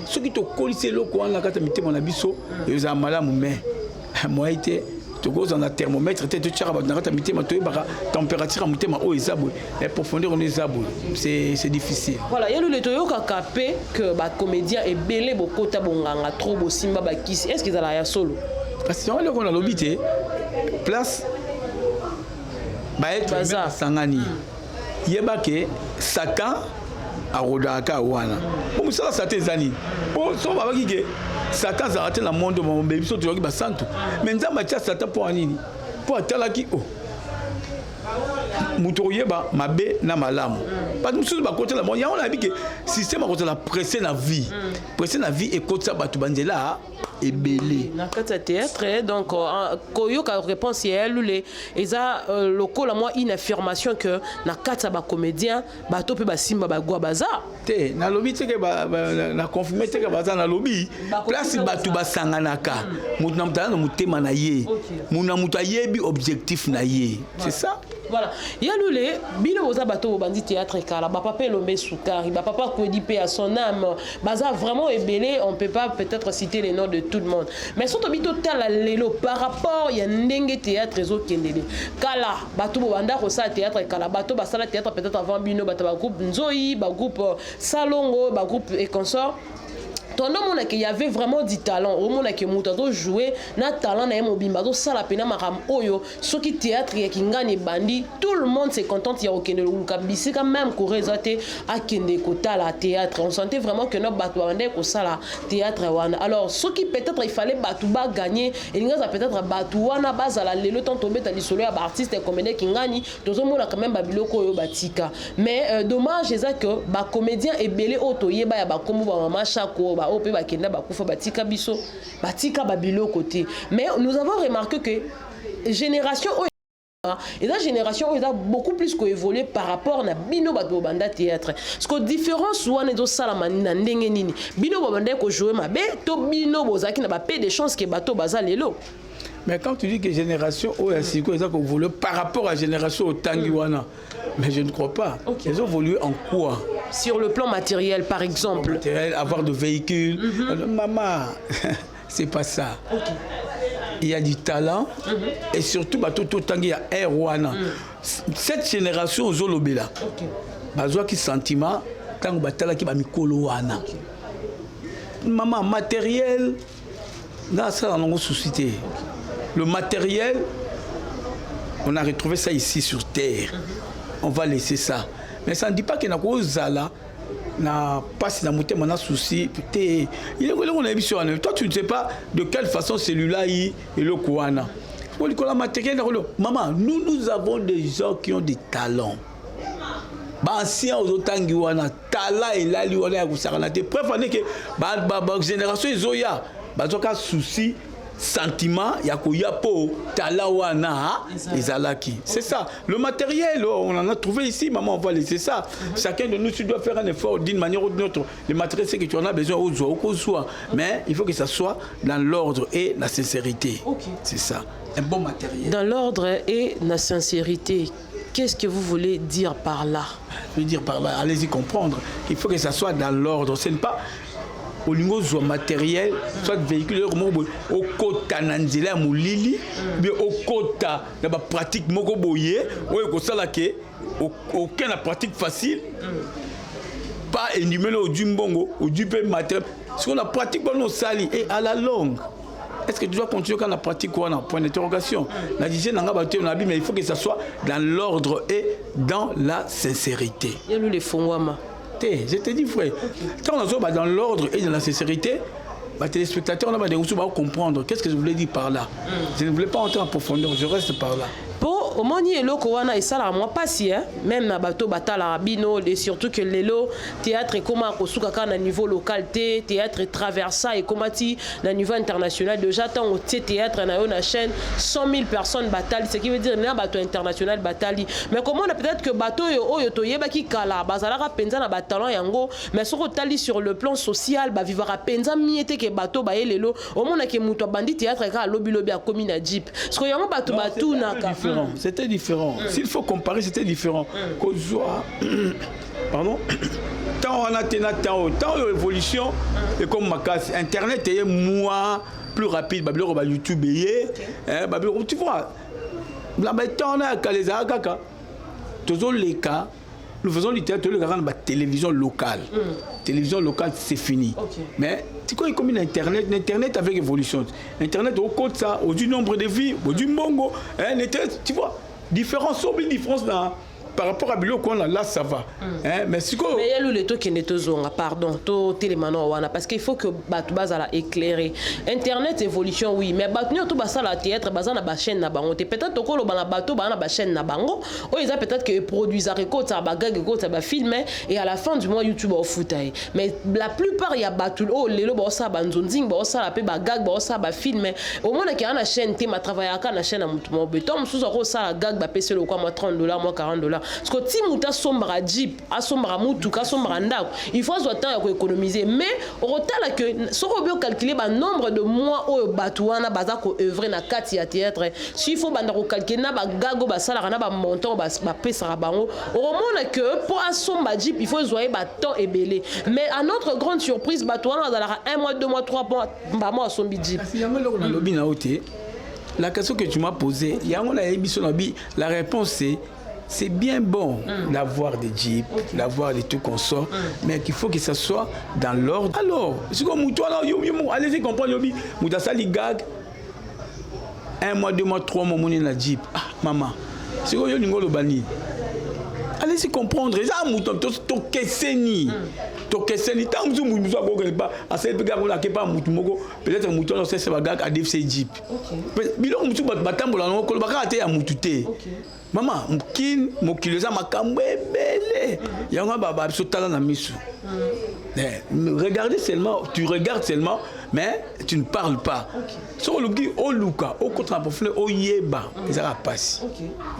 Ce qui te colle, c'est le coin, la carte de mon abisso, et vous avez malade, mais moi, j'étais. Tu as un thermomètre, tu as température, la profondeur, c'est difficile. Voilà, il y a le toyo capé que les comédiens et belé beaucoup tabonganga trop beau simba bakisi. Est-ce qu'ils allaient à solo? Parce que on a l'obité place ba être sangani. Yebake Satan a rodaka wana. Bon ça ça tezani. Bon so ba bakike Satan a raté le monde mon bébé so tu ba santo. Mais nzamba tia Satan pour anini? Pour atalaki oh. Mutoyeba mabe na malamu. Parce que nous ba côté la monde, on a dit que système a côté la presser la vie. Presser la vie et côté ça batu banzela et belé. Na kata théâtre donc koyo ka réponse elle les eza local la moi une affirmation que na kata ba comédien bato pe ba simba ba gwa baza. Te na lobby te ke ba na confirmer te ke baza na lobby. Place batu ba sanganaka. Mutu na mutana mutema na ye. Muna mutayebi objectif na ye. C'est ça? Voilà. Il y a le bino oza bato bandi théâtre kala ba papa Lombe Soukari, ba papa Kodi P à son âme. Baza vraiment ébélé, on peut pas peut-être citer les noms de tout le monde. Mais surtout bito tala lelo par rapport il y a ndenge théâtre ezo kendele. Kala bato banda ko sa théâtre kala bato ba sala théâtre peut-être avant bino bato ba groupe Nzoyi, ba groupe Salongo, ba groupe et consort. Tandis qu'il y avait vraiment du talent, au moment que Moutato jouait, na talent na mobimba, do sala pena maram oyo, ce qui théâtre et qui gagne bandi, tout le monde s'est content il y a aucun ou kabisi quand même korézate à kende kota la théâtre. On sentait vraiment que notre batouande ko sala théâtre wana. Alors ce qui peut-être il fallait batouba gagner, et il y a peut-être batouana base à la lelo tant tomber dans l'isolo à artiste et comédien qui gagne, tout le monde a quand même babiloko yo batika. Mais dommage c'est ça que ba comédien et belé auto yeba ya ba komo ba mama chako ba ope ba kenda ba kufa batika biso batika babilo côté. Mais nous avons remarqué que génération et la génération a beaucoup plus évolué par rapport à bino bato banda théâtre. Parce que différence ou anedo salamani na ndenge nini. Bino banda ko jouer mabe to bino bozaki na ba peu de chances que bato baza lelo. Mais quand tu dis que génération Oasiko ils ont évolué par rapport à la génération au Tangiwana, mais je ne crois pas. Okay. Ils ont évolué en quoi? Sur le plan matériel par exemple. Matériel, avoir de véhicules. Maman, c'est pas ça. Okay. Il y a du talent et surtout tout tangi ya Erwana. Cette génération aux Olobela. Bazwa ki sentiment tango batala ki ba mikolo wana. Maman matériel dans ça dans nos sociétés. Le matériel on a retrouvé ça ici sur terre. On va laisser ça. Mais ça ne dit pas qu'il y a une zala na passe na monter mon souci peut-être il est on a sur toi tu ne sais pas de quelle façon celui-là est le kouana pour le matériel maman nous avons des gens qui ont des talents anciens aux otangi wana talent et là lui on a kusakana te préféré que ba génération izoya bazoka souci sentiment ya koya po talawana ezalaki. C'est ça. Le matériel on en a trouvé ici, maman on va laisser ça. Chacun de nous doit faire un effort d'une manière ou d'une autre. Le matériel c'est que tu en as besoin au soit, mais il faut que ça soit dans l'ordre et la sincérité. Okay. C'est ça. Un bon matériel. Dans l'ordre et la sincérité. Qu'est-ce que vous voulez dire par là? Je veux dire par là, allez-y comprendre qu'il faut que ça soit dans l'ordre. Ce n'est pas au niveau du matériel, soit véhicule, au côté nanzela moulili, bien au côté de la pratique moko boye, ou ça là que aucun la pratique facile, pas énuméré au dumbongo, au dupé matériel. Ce qu'on a pratique dans nos sali et à la longue. Est-ce que tu dois continuer quand la pratique quoi? Point d'interrogation. La dizaine n'a pas mais il faut que ça soit dans l'ordre et dans la sincérité. Il y a nous les fongwama. Je te dis frère, quand on est dans l'ordre et dans la sincérité, les téléspectateurs on a des ressources pour comprendre qu'est-ce que je voulais dire par là. Je ne voulais pas entrer en profondeur, je reste par là. Pour au moins ni eloko wana et ça la moi pas si hein même na bateau batala bino et surtout que lelo théâtre et comment kosuka na niveau local théâtre traversa et comment ti na niveau international déjà tant au théâtre na yo na chaîne 100 000 personnes batali ce qui veut dire na bateau international batali mais comment on a peut-être que bateau oyo to yeba ki kala bazalaka penza na batalon yango mais soko tali sur le plan social ba vivra penza miete que bateau ba lelo au moins que muto bandi théâtre ka lobby a commis na jeep parce que yango bateau batou na différent c'était différent s'il faut comparer c'était différent pardon tant on a tant évolution et comme ma casse internet est moins plus rapide babilo ba YouTube babilo tu vois la temps on a les kaka tous les cas nous faisons du théâtre, la télévision locale. Télévision locale, c'est fini. Mais tu connais comme Internet avec évolution. Internet, au côté ça, au du nombre de vies, au du mongo, tu vois, différence dans par rapport à Bilo qu'on a là ça va mais si quoi mais il y a le to qui n'est pas pardon to télémano wana parce qu'il faut que batu bazala éclairer internet évolution oui mais batu to basala théâtre bazana ba chaîne na bango peut-être to ko lo bana bato bana ba chaîne na bango o ils a peut-être que produisent record ça ba gag ko ça ba filmer et à la fin du mois YouTube au foutaille mais la plupart il y a batu oh lelo ba ça ba nzonzing ba ça la pe ba gag ba ça ba filmer au moins que na chaîne te ma travailler aka na chaîne na mutu mo beton sous ko ça gag ba pc le quoi moi $30 moi $40 parce que si muta sombra jeep a sombra mutuka sombra ndako il faut soit temps économiser mais au retard que so ko bien calculer ba nombre de mois au batuana baza ko œuvrer na kati ya théâtre s'il faut banda ko calculer na ba gago ba sala na ba montant ba pesa bango au moment que pour a somba jeep il faut zoyer ba temps ébélé mais à notre grande surprise batuana bazala 1 mois 2 mois 3 mois ba mois sombi jeep la question que tu m'as posée la réponse c'est bien bon d'avoir des jeeps, d'avoir des trucs qu'on sort, mais qu'il faut que ça soit dans l'ordre. Alors, c'est comme toi, allez-y comprendre, Moudasali gag, 1 mois, 2 mois, 3 mois, mon la jeep. Ah, maman, c'est comme le bani. Allez-y comprendre, ça mouton, to keseni. To keseni, tant que vous ne pas, à cette gars, on n'a pas mouton, peut-être un mouton, c'est un gag à DFC jeep. Bilon, mouton, batambola, on a raté à moutouté. Maman, mkin mokiloza makambo ebele. Yanga baba sotala na misu. Regardez seulement, tu regardes seulement, mais tu ne parles pas. Sur le guide, au luka, au côté en profondeur, au yeba, ça va passer.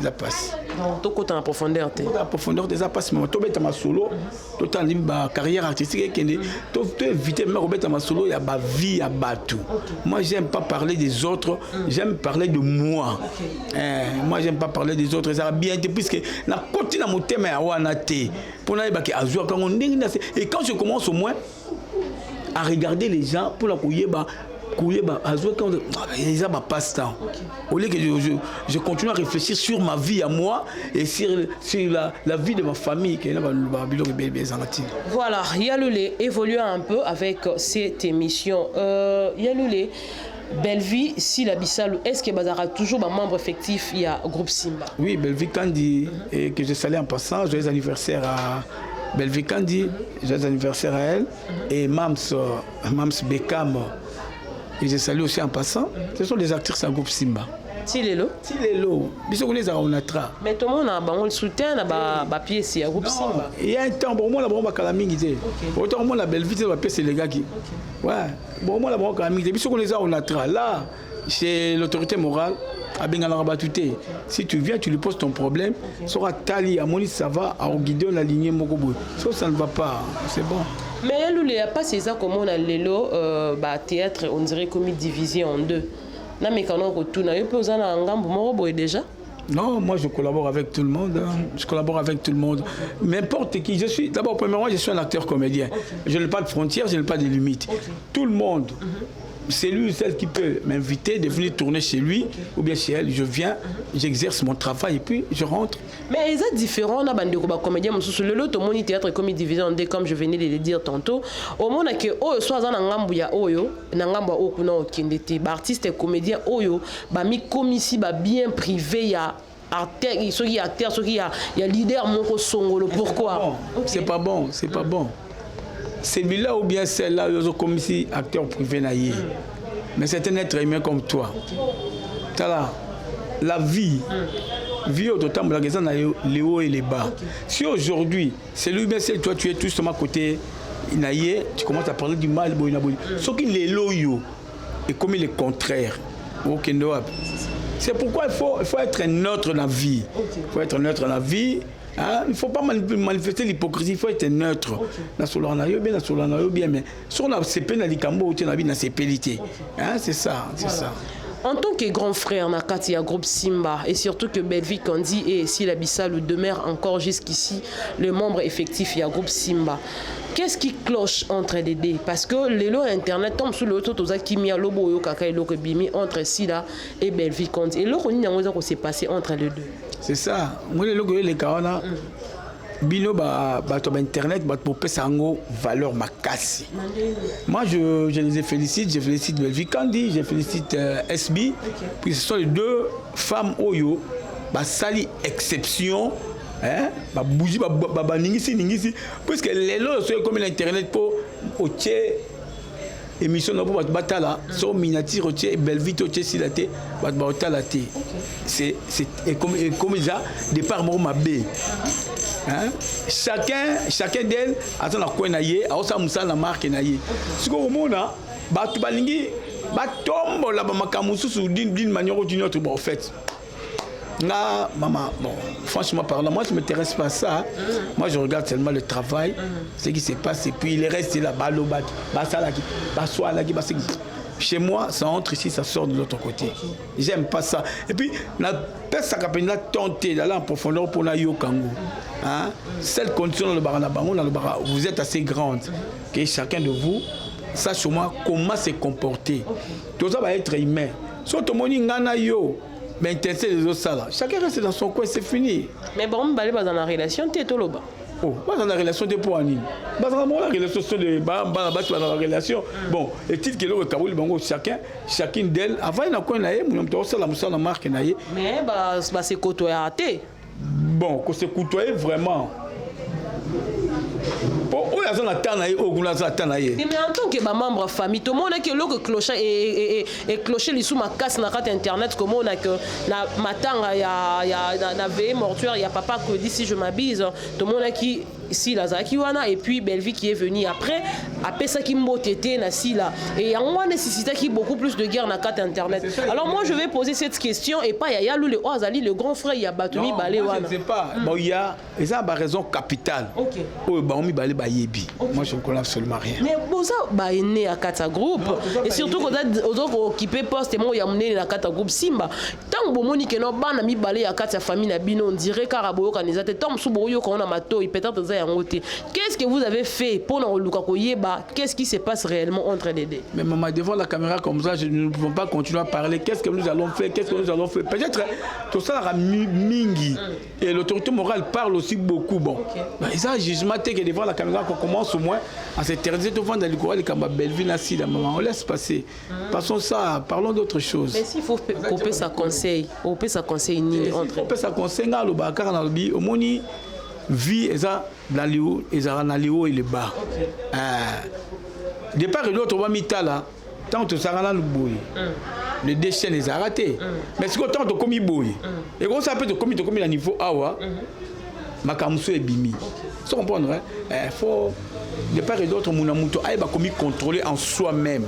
Ça passe. Au côté en profondeur, en profondeur, ça passe. Mais tu es ma solo, tu as une carrière artistique, tu es éviter même Robert ma solo, il y a ma vie à battre. Moi, j'aime pas parler des autres, j'aime parler de moi. Moi, j'aime pas parler des autres. Ça va bien été puisque la côté dans mon thème est à Wanate. Pour aller baquer à jour quand on et quand je commence au moins à regarder les gens pour la couiller à jouer quand ils ont passe-temps. Au lieu que je continue à réfléchir sur ma vie à moi et sur la vie de ma famille. Voilà, Yaloulé évolue un peu avec cette émission. Yaloulé, Bellevie, si la Bissalou, est-ce que Bazara toujours un membre effectif il y a groupe Simba? Oui, Bellevie Kandi, et que je salue en passant, joyeux anniversaire à Bellevie Kandi, joyeux anniversaire à elle, et Mams Bekam, et je salue aussi en passant. Ce sont des actrices à groupe Simba. Tilelo. Mais tout le monde a le soutien à la pièce à groupe Simba. Il y a un temps, bon, moi, la calamité. Autant moi, la belle vie, la pièce, c'est les gars qui. Ouais, bon, moi, la calamité. Puis, on les a, on a là, chez l'autorité morale, à Bengalarabatouté. Si tu viens, tu lui poses ton problème, sera Tali, à Moni, ça va, à Guider, la lignée Mokobo. Ça ne va pas, c'est bon. Mais il n'y a pas ces ça comme on a l'élo, théâtre, on dirait comme divisé en deux. Non, mais quand on retourne, il peut en avoir déjà. Non, moi je collabore avec tout le monde. Je collabore avec tout le monde. N'importe qui. Je suis d'abord, premièrement, je suis un acteur comédien. Je n'ai pas de frontières, je n'ai pas de limites. Tout le monde. C'est lui ou celle qui peut m'inviter de venir tourner chez lui ou bien chez elle. Je viens, j'exerce mon travail et puis je rentre. Mais c'est différent, on a des comédiens, le théâtre comme divisé en deux, comme je venais de le dire tantôt. Au moment que soit dans ngambu ya oyo, ngambu okuna okindete, artiste et comédien oyo, ba mi komisi ba bien privé ya acteur, ceux qui acteur, ceux qui y a leader moko songolo. Pourquoi? C'est pas bon, c'est pas bon. Celui-là ou bien celle-là, ils ont comme ici acteur privé naïe. Mais c'est un être humain comme toi. Là, la vie, vie au total, les hauts et les bas. Si aujourd'hui, c'est lui, mais c'est toi, tu es tout sur ma côté, tu commences à parler du mal, ce qui est loyaux et comme il est contraire. C'est pourquoi il faut être neutre dans la vie. Il faut être neutre dans la vie. Hein? Il ne faut pas manifester l'hypocrisie, il faut être neutre. Mais si on a c'est ça, c'est ça. En tant que grand frère Nakati à groupe Simba et surtout que Belvi Kandi et Sila Bissalo demeurent encore jusqu'ici le membre effectif du groupe Simba. Qu'est-ce qui cloche entre les deux? Parce que les lois internet tombent sous le toit qui mis à l'obo kaka et l'autre bimi entre Sila et Belvi Kandi. Et l'autre n'y a pas s'est passé entre les deux. C'est ça. Moi les logo les kawana bino ba internet ba pour pesa ngo valeur makasi. Moi je les félicite, Belvi Kandi, je félicite SB. Puis ce sont les deux femmes oyo ba sali exception. Hein? Ba bougie ba ningisi puisque les lois sont comme l'internet pour otier émission no pour batala so miniature otier Belvi otier silaté ba batala té. C'est comme ça départ mo mabé. Hein? Chacun d'elles a son coin naïe, a aussi musa la marque naïe. Ce que au monde ba tu balingi ba tombe la ba makamusu d'une manière ou d'une autre en fait. Là, maman, bon, franchement parlant, moi je ne m'intéresse pas à ça. Moi je regarde seulement le travail, ce qui se passe et puis le reste c'est là, chez moi, ça entre ici, ça sort de l'autre côté. J'aime pas ça. Et puis, la personne qui a tenté d'aller en profondeur pour la Yokango. Hein? Cette condition dans le baranabango, vous êtes assez grande. Que chacun de vous sache au moins comment se comporter. Tout ça va être humain. Surtout, mon ingana yo. Mais intéressé les autres ça là. Chacun reste dans son coin, c'est fini. Mais bon, on va aller dans la relation, tu es tout là-bas. Oh, dans la relation de pour Annie. Dans la relation de la relation. Bon, et titre que le tabou bango chacune d'elles avant na coin naé, mon to ça la marque naé. Mais bah c'est côtoyer raté. Bon, que c'est côtoyer vraiment. Mais en tant que membre de famille, tout le monde a que le clocher et clocher les sous ma casse na carte internet comme on a que la matin il y a veille mortuaire, il y a papa qui dit si je m'abuse, tout le monde a qui ici la Zakiwana et puis Belvi qui est venu après ça qui m'otété na si là et en moi nécessité qui beaucoup plus de guerre na carte internet. Alors moi je vais poser cette question et pas il y a le Ozali le grand frère il y a Batumi Balé wana. Je ne sais pas. Bon il y a raison capitale. OK. Oh ba mi balé ba yebi. Moi je ne connais absolument rien. Mais bon ça ba né à Kata groupe et surtout quand aux autres occupé poste moi il y a mené na Kata groupe Simba. Tant bo moni que no ba na mi balé à Kata famille na bino on dirait karaboyo kanizate tom suboyo quand on a mato il peut-être ça. Qu'est-ce que vous avez fait pour nous qu'est-ce qui se passe réellement entre les deux? Mais maman, devant la caméra comme ça, nous ne pouvons pas continuer à parler. Qu'est-ce que nous allons faire? Peut-être tout ça a mingi. Et l'autorité morale parle aussi beaucoup. Bon, okay. Ça, jugement, c'est que devant la caméra, qu'on commence au moins à s'intéresser au fond dans le courant, les camarades Belvin, assis, la maman, on laisse passer. Passons ça, parlons d'autre chose. Mais s'il faut couper sa conseil, couper sa conseil ni entre. Couper sa conseil, au Bakar, dans le bi, au moni. Vie et ça dans les hauts et les bas. Départ et l'autre on va mettre là tant que ça là nous bouille. Le déchet les a ratés. Mais ce que tant que comme il bouille. Et quand ça peut te commis à niveau awa. Makamuso et bimi. Ça comprendre hein? Faut départ et l'autre mon amuto aïe ba commis contrôler en soi-même.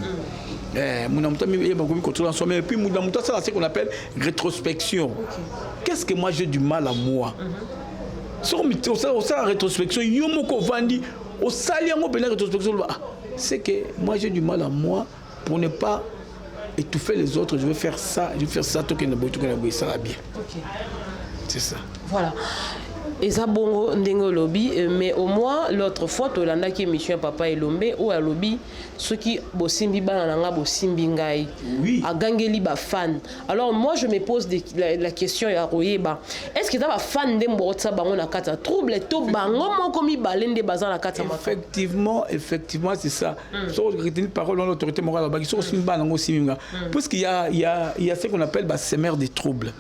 Mon amuto aïe ba commis contrôler en soi-même et puis mon amuto ça c'est ce qu'on appelle rétrospection. Qu'est-ce que moi j'ai du mal à moi? La rétrospection, c'est que moi j'ai du mal à moi pour ne pas étouffer les autres. Je vais faire ça, tout que ça va bien. C'est ça. Voilà. Et ça bon ndengo lobby mais au moins l'autre fois tu l'as qui émission papa et lombe ou à lobby ceux qui bosimbi bananga bosimbi ngai a gangeli ba fan. Alors moi je me pose la question ya royeba est-ce que tu as fan de mbotsa bango na kata trouble to bango moko mi balende bazan na kata effectivement c'est ça. So retenir parole dans l'autorité morale ba qui sont simba nango siminga parce qu'il y a ce qu'on appelle ba semeur des troubles.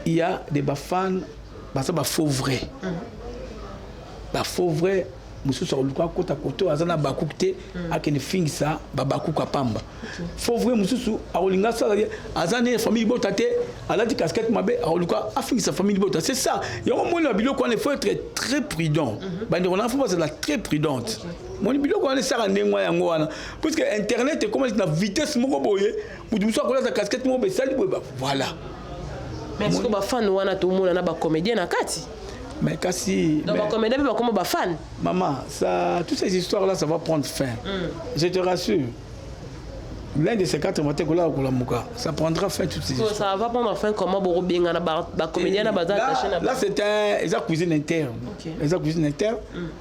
Il y a des ba fans. Ça va faux vrai. Faux vrai, mususu aluka kota koto azana bakukte akene fingisa babakuka pamba faut vrai mususu alinga sala azana famille botate alati casquette mabe aluka afingisa famille botate c'est ça yango moni biloko on faut être très prudent bandi on a faut être très prudente moni biloko on sara ndengwa yango wana parce que internet est comme na vitesse moko boye mususu akola sa casquette mo be sali boye voilà. Mais est-ce que ba fan wana tout monde na ba comédien na kati? Mais kasi donc ba comédien ba comme ba fan. Maman, ça toutes ces histoires là ça va prendre fin. Je te rassure. L'un de ces 4 matins là ça prendra fin toutes ces histoires. Ça va prendre fin comment bo benga na ba comédien na ba attaché na. Là c'est un cuisine interne. Les cuisine interne.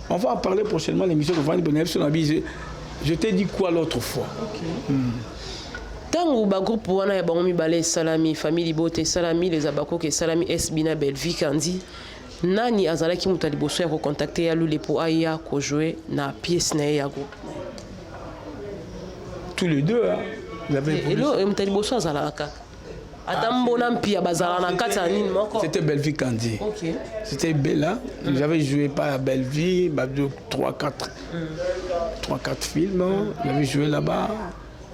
On va en parler prochainement l'émission de Vanny Bonheur sur la vie. Je t'ai dit quoi l'autre fois. Tango ba groupe wana ya bango mibale salami famille Bote salami les abako ke salami SBina Belvi Kandi nani azalaki mutu liboso ya ko contacter ya lule po aya ko jouer na pièce na ya groupe tous les deux hein j'avais mutu liboso azalaka atambona mpia bazala na kati ya nini moko c'était Belvi Kandi. OK c'était Bella j'avais joué pas à Belvi 3-4 films j'avais joué là-bas.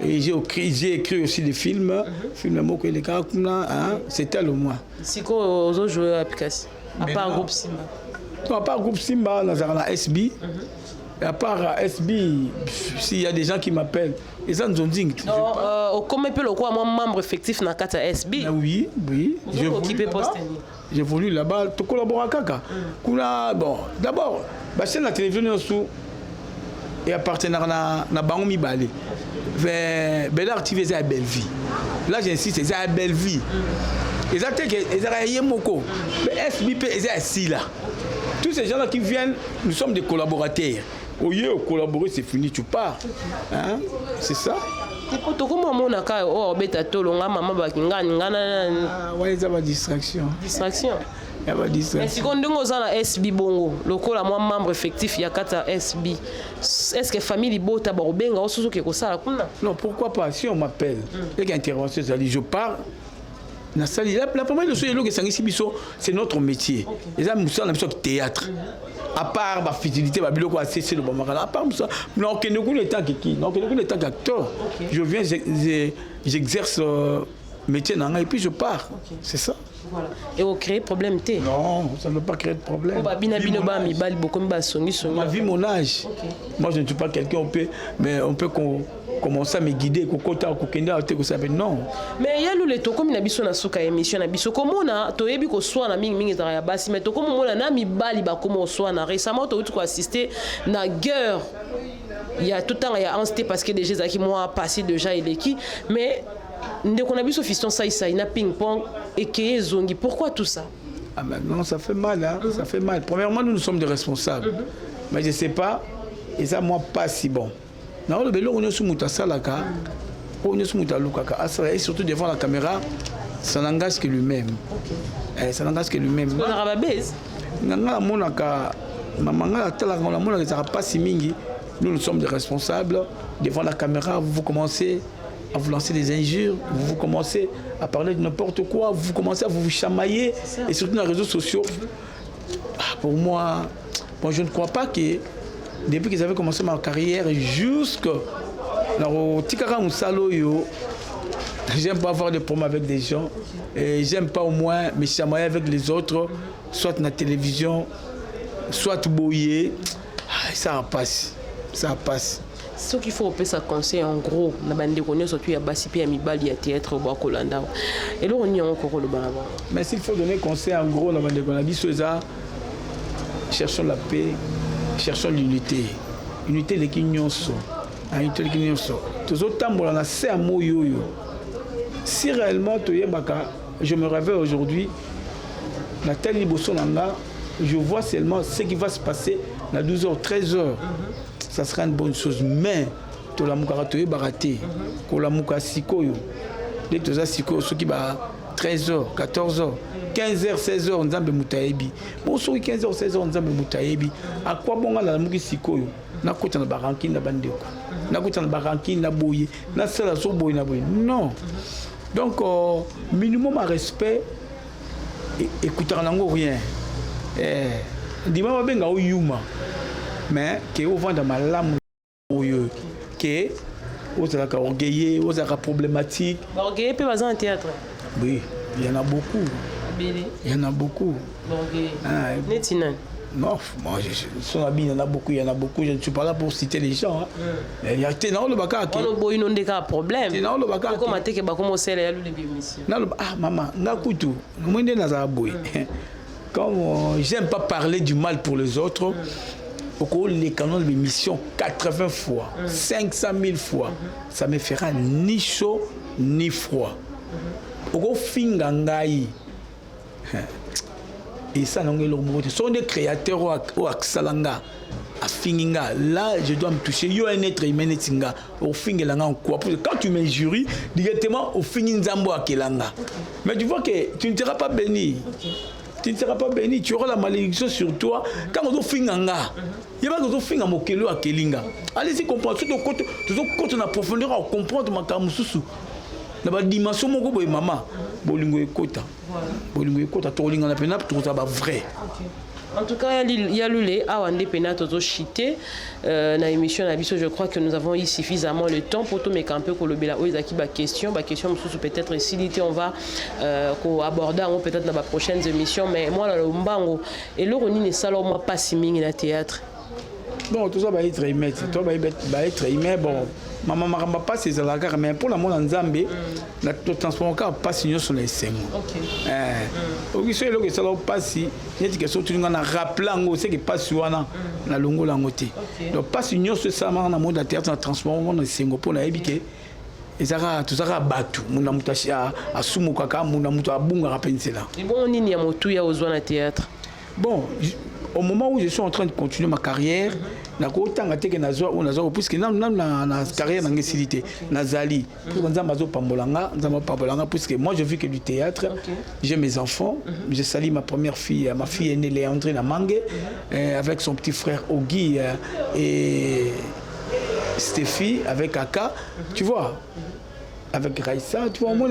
Et j'ai écrit aussi des films, c'était le mois. C'est quoi aux autres joueurs à Picasso? À part groupe Simba? Non, à part groupe Simba, on a SB. Et à part SB, s'il y a des gens qui m'appellent, ils ont dit. Comment peut le quoi, moi, membre effectif dans la SB? Oui. J'ai voulu là-bas, tu collabores avec Kaka. Bon, d'abord, c'est la télévision et à partenaire na bango mibale. Bellard TV c'est à Belleville. Là j'insiste, c'est à Belleville. Ils ont été moko. Mais SBP c'est assis là. Tous ces gens-là qui viennent, nous sommes des collaborateurs. Au lieu de collaborer, c'est fini, tu pars. Hein? C'est ça. Ouais, ça va distraction. Distraction. Mais si on donne aux SB Bongo, le col à moi membre effectif il y a 4 SB. Est-ce que famille Bota Borbenga ou sous que ça non, pourquoi pas si on m'appelle. Il y a une intervention, je pars. La première chose c'est notre métier. Et ça nous sommes dans le théâtre. À part ma fidélité, ma biloko c'est le bon à part ça, non que nous le temps qui non que nous le temps d'acteur. Je viens j'exerce métier et puis je pars. C'est ça. Voilà. Et on crée problème T. Non, ça ne veut pas créer de problème. Ma vie, mon âge. Moi, je ne suis pas quelqu'un, on peut commencer à me guider, non. Mais il y a le to comme na biso na suka émission na biso comme on a to yebi ko soa na mingi za ya basi mais to comme on a na mibali ba comme soa na récemment to ko assister na guerre. Il y a tout le temps il y a anté parce que déjà qui moi passé déjà il est qui mais ndé qu'on a biso fiston ça il na ping pong et que zongi pourquoi tout ça? Ah ben non, ça fait mal hein, ça fait mal. Premièrement nous sommes des responsables. Mais je sais pas et ça moi pas si bon. Non, le on est sous Moutasalaka, on est sous Moutalukaka, et surtout devant la caméra, ça n'engage que lui-même. Ça n'engage que lui-même. Nous sommes des responsables. Devant la caméra, vous commencez à vous lancer des injures, vous commencez à parler de n'importe quoi, vous commencez à vous chamailler, et surtout dans les réseaux sociaux. Pour moi, je ne crois pas que depuis que j'avais commencé ma carrière jusqu'à j'aime pas avoir des problèmes avec des gens et j'aime pas au moins me chamailler avec les autres, soit dans la télévision, soit bouillé. Ça passe. Ce qu'il faut opérer ça conseil en gros, na bande connaît surtout ya basi pe ya mibali ya théâtre ba kolanda. Et là on y a encore le balaba. Mais s'il faut donner conseil en gros na bande connaît ça, cherchons la paix. Cherchons l'unité. Unité de Kinyonso. Unité de Kinyonso. Tous autant on a c'est un mot yo. Si réellement je me réveille aujourd'hui, la télé Bossonanga, je vois seulement ce qui va se passer à 12h, 13h. Ça sera une bonne chose. Mais to la mukara to baraté. Ko la muka sikoyo. Les to za sikoyo ce qui va 13h, 14h. 15h, 16h, Nzambe Moutaebi. Bon, sur 15h, 16h, Nzambe Moutaebi. À quoi bon la muki sikoyo? Na kota na baranki na bandeko. Na kota na baranki na boye. Na sala so boye na boye. Non. Donc, minimum à respect. Écoutez, on n'a rien. Dis-moi, ben, yuma. mais que au vent dans ma lame que aux orgueillés, aux problématiques. Orgueillés peut passer en théâtre. Oui, il y en a beaucoup. Il y en a beaucoup. Netinan. Non, moi, son ami, il y en a beaucoup, Je ne suis pas là pour citer les gens. Il y a le bac. Il y a un problème. Comment est-ce que vous avez ah, maman, comme j'aime pas parler du mal pour les autres, les canons de l'émission 80 fois, 500 000 fois, ça me fera ni chaud ni froid. Au fingangai. Et ça, ce sont des créateurs au Aksalanga, à Finginga. Là, je dois me toucher. Il y a un être humain au Fingelanga en quoi. Quand tu m'injuries, directement au Finginzambo à Kelanga. Mais tu vois que tu ne seras pas béni. Tu ne seras pas béni. Tu auras la malédiction sur toi. Quand on Finganga, il y a pas de Finga Mokelo à Kelinga. Allez-y comprendre. Tout quand on a profondeur, on comprend ma kamususu. La dimension mon goût maman bolingo ekota bolingo ekota to linga na pena tout ça va vrai. En tout cas, il y a l'ulé à Wande Pena Toto Chité na émission na biso. Je crois que nous avons eu suffisamment le temps pour tout mes campeurs pour le bela oizaki ba question peut-être ici on va aborder peut-être dans la prochaine émission, mais moi là le mbango et le roni ne salo moi pas si mingi na théâtre. Bon, tout ça va être aimé, bon. Maman maramba pas ces alagas, mais pour la monde en Zambie, la transport pas signé sur les seins. Ok, c'est le que ça va passer. Il y a des questions tu n'as rappelant c'est que pas sur la longo la moitié. Donc pas signé sur ça dans le monde de théâtre transport on est Singapour na ebike. Et ça tout ça batu muna mutashi a sumu kaka muna mutu abunga rapensela. Et bon nini ya motu ya ozwa na théâtre. Bon, au moment où je suis en train de continuer ma carrière, na ko tanga teke na zo puisque na carrière na ngesilité nazali pour nzamba zo pambolanga puisque moi je vis que du théâtre. J'ai mes enfants, je salue ma première fille, ma fille aînée Léandrine Amangue avec son petit frère Ogi et Stéphie avec Aka, tu vois. Avec Raïssa, tu vois, moi,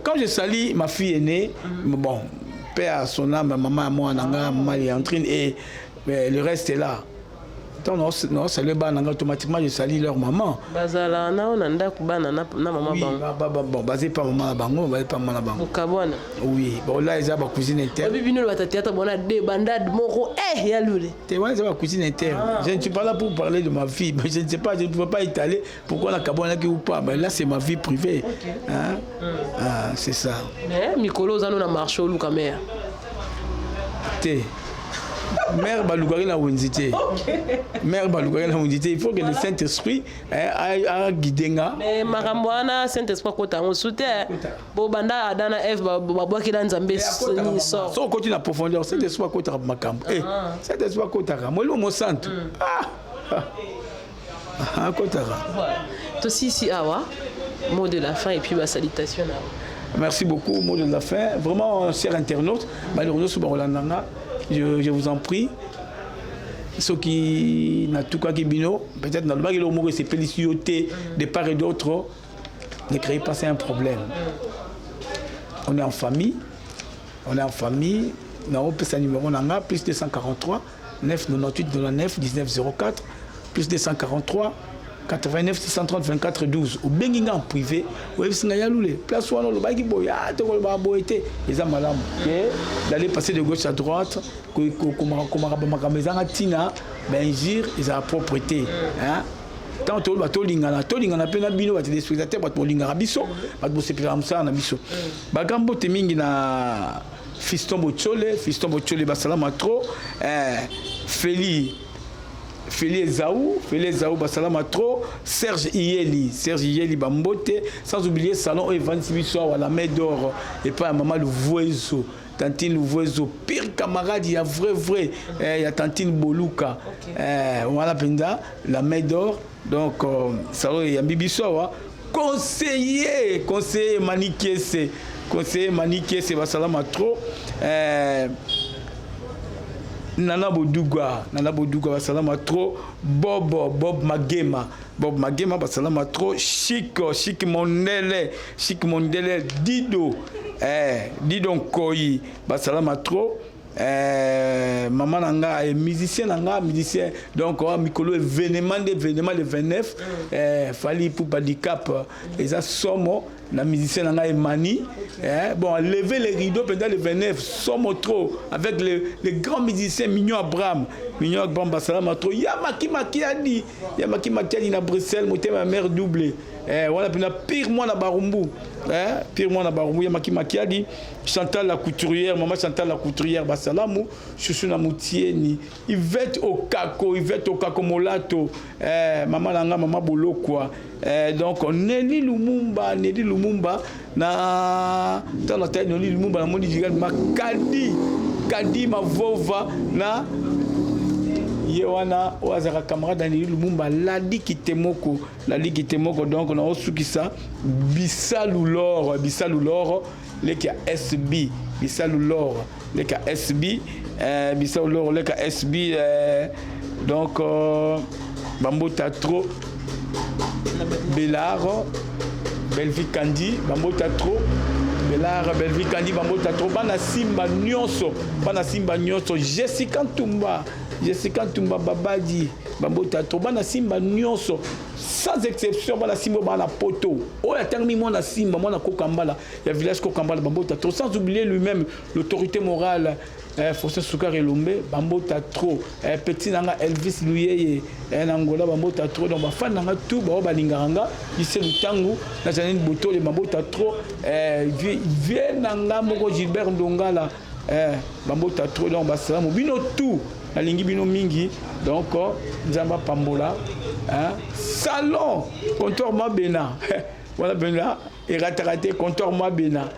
quand je salue ma fille aînée, bon, père à son âme, maman, moi, maman Léandrine, et le reste est là. Donc, non, c'est le ban, automatiquement, je salue leur maman. Bazala, on a maman. Bon, basé par maman Bango, basé par maman Bango. Oui, bon, là, ils ont ma cousine interne. Oui, nous, on a des bandades, moro, il y a l'oulé. Tu vois, c'est ma cousine interne. Je ne suis pas là pour parler de ma vie, mais je ne sais pas, je ne peux pas étaler pourquoi la cabane ou pas. Mais là, c'est ma vie privée. C'est ça. Mais, Mikolo, on a marché au Loukamère. Mère Balougari la Wenzité. Mère Balougari la Wenzité. Il faut que le Saint-Esprit a guidé. Mais Marambouana, Saint-Esprit, quand on soutient, Bobanda, Adana F, Babouaki dans Zambé, sort. Si on continue à profondeur, Saint-Esprit, quand on a Macam. Saint-Esprit, quand on a moi, le centre. Toi aussi, Awa, mot de la fin et puis ma salutation. Merci beaucoup, mot de la fin. Vraiment, cher internaute, malheureusement, je vous en prie. Ceux qui n'ont tout cas qui bino, peut-être dans le bas, il c'est félicité de part et d'autre. Ne créez pas, c'est un problème. On est en famille. On est en famille. Nous avons numéro plus 243 998 99 19 04 plus 243 89 630 24 12 au Benginga en privé au Yaloulé place où on le bagi boya te ko ba boyete les amalam d'aller passer de gauche à droite comme makamezanga tina benjir ils a propreté hein tant to bato lingana pena bino ba te spectateur ba to lingara biso ba bo sepela msa na biso bagambo te mingi na Fiston Bochole basalama trop Félix Zaou, Basalama trop, Serge Ieli Bambote, sans oublier Salon Evan Sibisoa à la main d'or et pas à Maman Louvoiseau. Tantine Louvoiseau, pire camarade, il y a vrai, il y a Tantine Boluka, on a la penda, la main d'or, donc Salon et Bibisoa, conseiller Manikiese, Basalama trop, Nana Boduga basalama trop Bob Magema basalama trop Chic Mondele Dido Koi basalama trop maman nanga et musicien nanga musicien donc mikolo événement le 29 fali pour handicap et ça somo la musicien nanga Emani bon lever les rideaux pendant le 29 somo trop avec les grands musiciens Mignon Abraham Bassalam trop Yamaki Makiadi na Bruxelles monter ma mère doublée voilà puis pire moi na Barumbu Yamaki Makiadi Chantal la couturière maman Chantal la couturière Bassalamu chouchou na Moutieni Yvette Okako Molato maman nanga maman Bolo quoi donc Nelly Lumumba na Nelly Lumumba na moni digal Kadi ma vova na Yewana Oazara camarade Nelly Lumumba Ladi Kitemoko donc on a reçu qui ça Bissalou Lor les qui SB Bissalou Lor les qui SB Bissalou Lor les qui SB donc Bambo Tatro Belaro Belvi Kandi Bambo Tatro Belaro Belvi Kandi Bambo Tatro Bana Simba Nyonso Jessica Ntumba Babadi Bambo Tatro Bana Simba Nyonso sans exception Bana Simba Bana Poto Oya termi Mona Simba Mona Kokambala il y a village Kokambala Bambo Tatro sans oublier lui-même l'autorité morale François Soukar Elombe Bambo Tatro petit nanga Elvis Luyeye Angola Bambo Tatro donc ba fan nanga tout ba balinganga ici Lutangu na Janine Boto le Bambo Tatro vie nanga moko Gilbert Ndongala Bambo Tatro donc ba salam bino tout na lingi bino mingi donc Nzamba Pambola salon comptoir Mabena voilà Bena et raté comptoir Mabena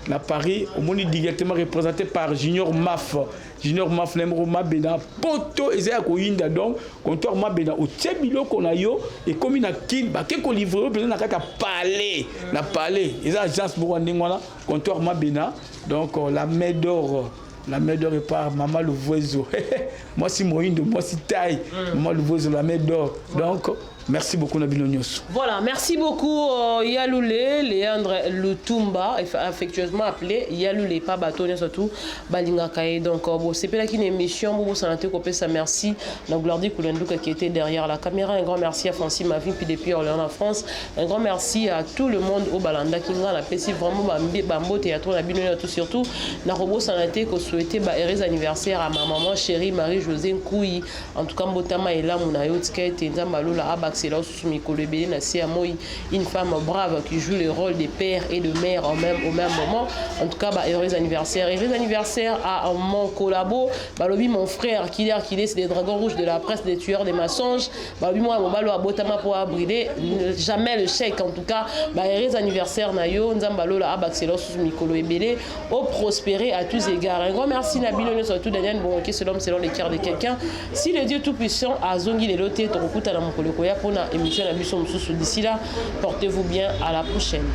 na Paris, au monde directement représenté par Junior Maf, numéro Mabena, Poto et Zéa Koyinda donc, comptoir Mabena, au Tchébilo qu'on a yo, et comme il a kin, bah qu'est-ce qu'on livre, peut-être n'a qu'à parler, et ça, agence pour un comptoir Mabena, donc la Médor est par Maman le Voiseau. Moi, si Moïne, moi, si Taille, Maman le Voiseau, la Médor, donc. Merci beaucoup Nabilo Nyos. Voilà, merci beaucoup Yaloulé, Léandre Lutumba, affectueusement appelé Yaloulé, pas bâtonnier surtout, Balinga Kaye. Donc, bon, c'est pas une émission, bon, ça n'a été coupé, ça merci. Donc, Glordi Koulenduka qui était derrière la caméra. Un grand merci à Francine Mavin, puis depuis Orléans en France. Un grand merci à tout le monde au Balanda Kinga, la PC vraiment Bambo Théâtre, Nabilo tout surtout. Narobo, ça n'a été qu'on souhaitait heureux anniversaire à ma maman chérie Marie-Josée Nkouyi. En tout cas, Mbotama est là, mon ayotka et Nzambalola Abak. C'est là une femme brave qui joue le rôle de père et de mère au même moment. En tout cas, heureux anniversaire à mon collabo, mon frère qui est des dragons rouges de la presse, des tueurs des mensonges. Moi, mon balo à Botama pour abrider jamais le chèque. En tout cas, heureux anniversaire nayo Nzambalo la Abaxelo sous Mikolo Ebele au prospérer à tous égards. Un grand merci Nabilo surtout Daniel bon qui selon les cœurs de quelqu'un. Si le Dieu tout-puissant a zongi les lotés ton émission la mission d'ici là, portez-vous bien, à la prochaine.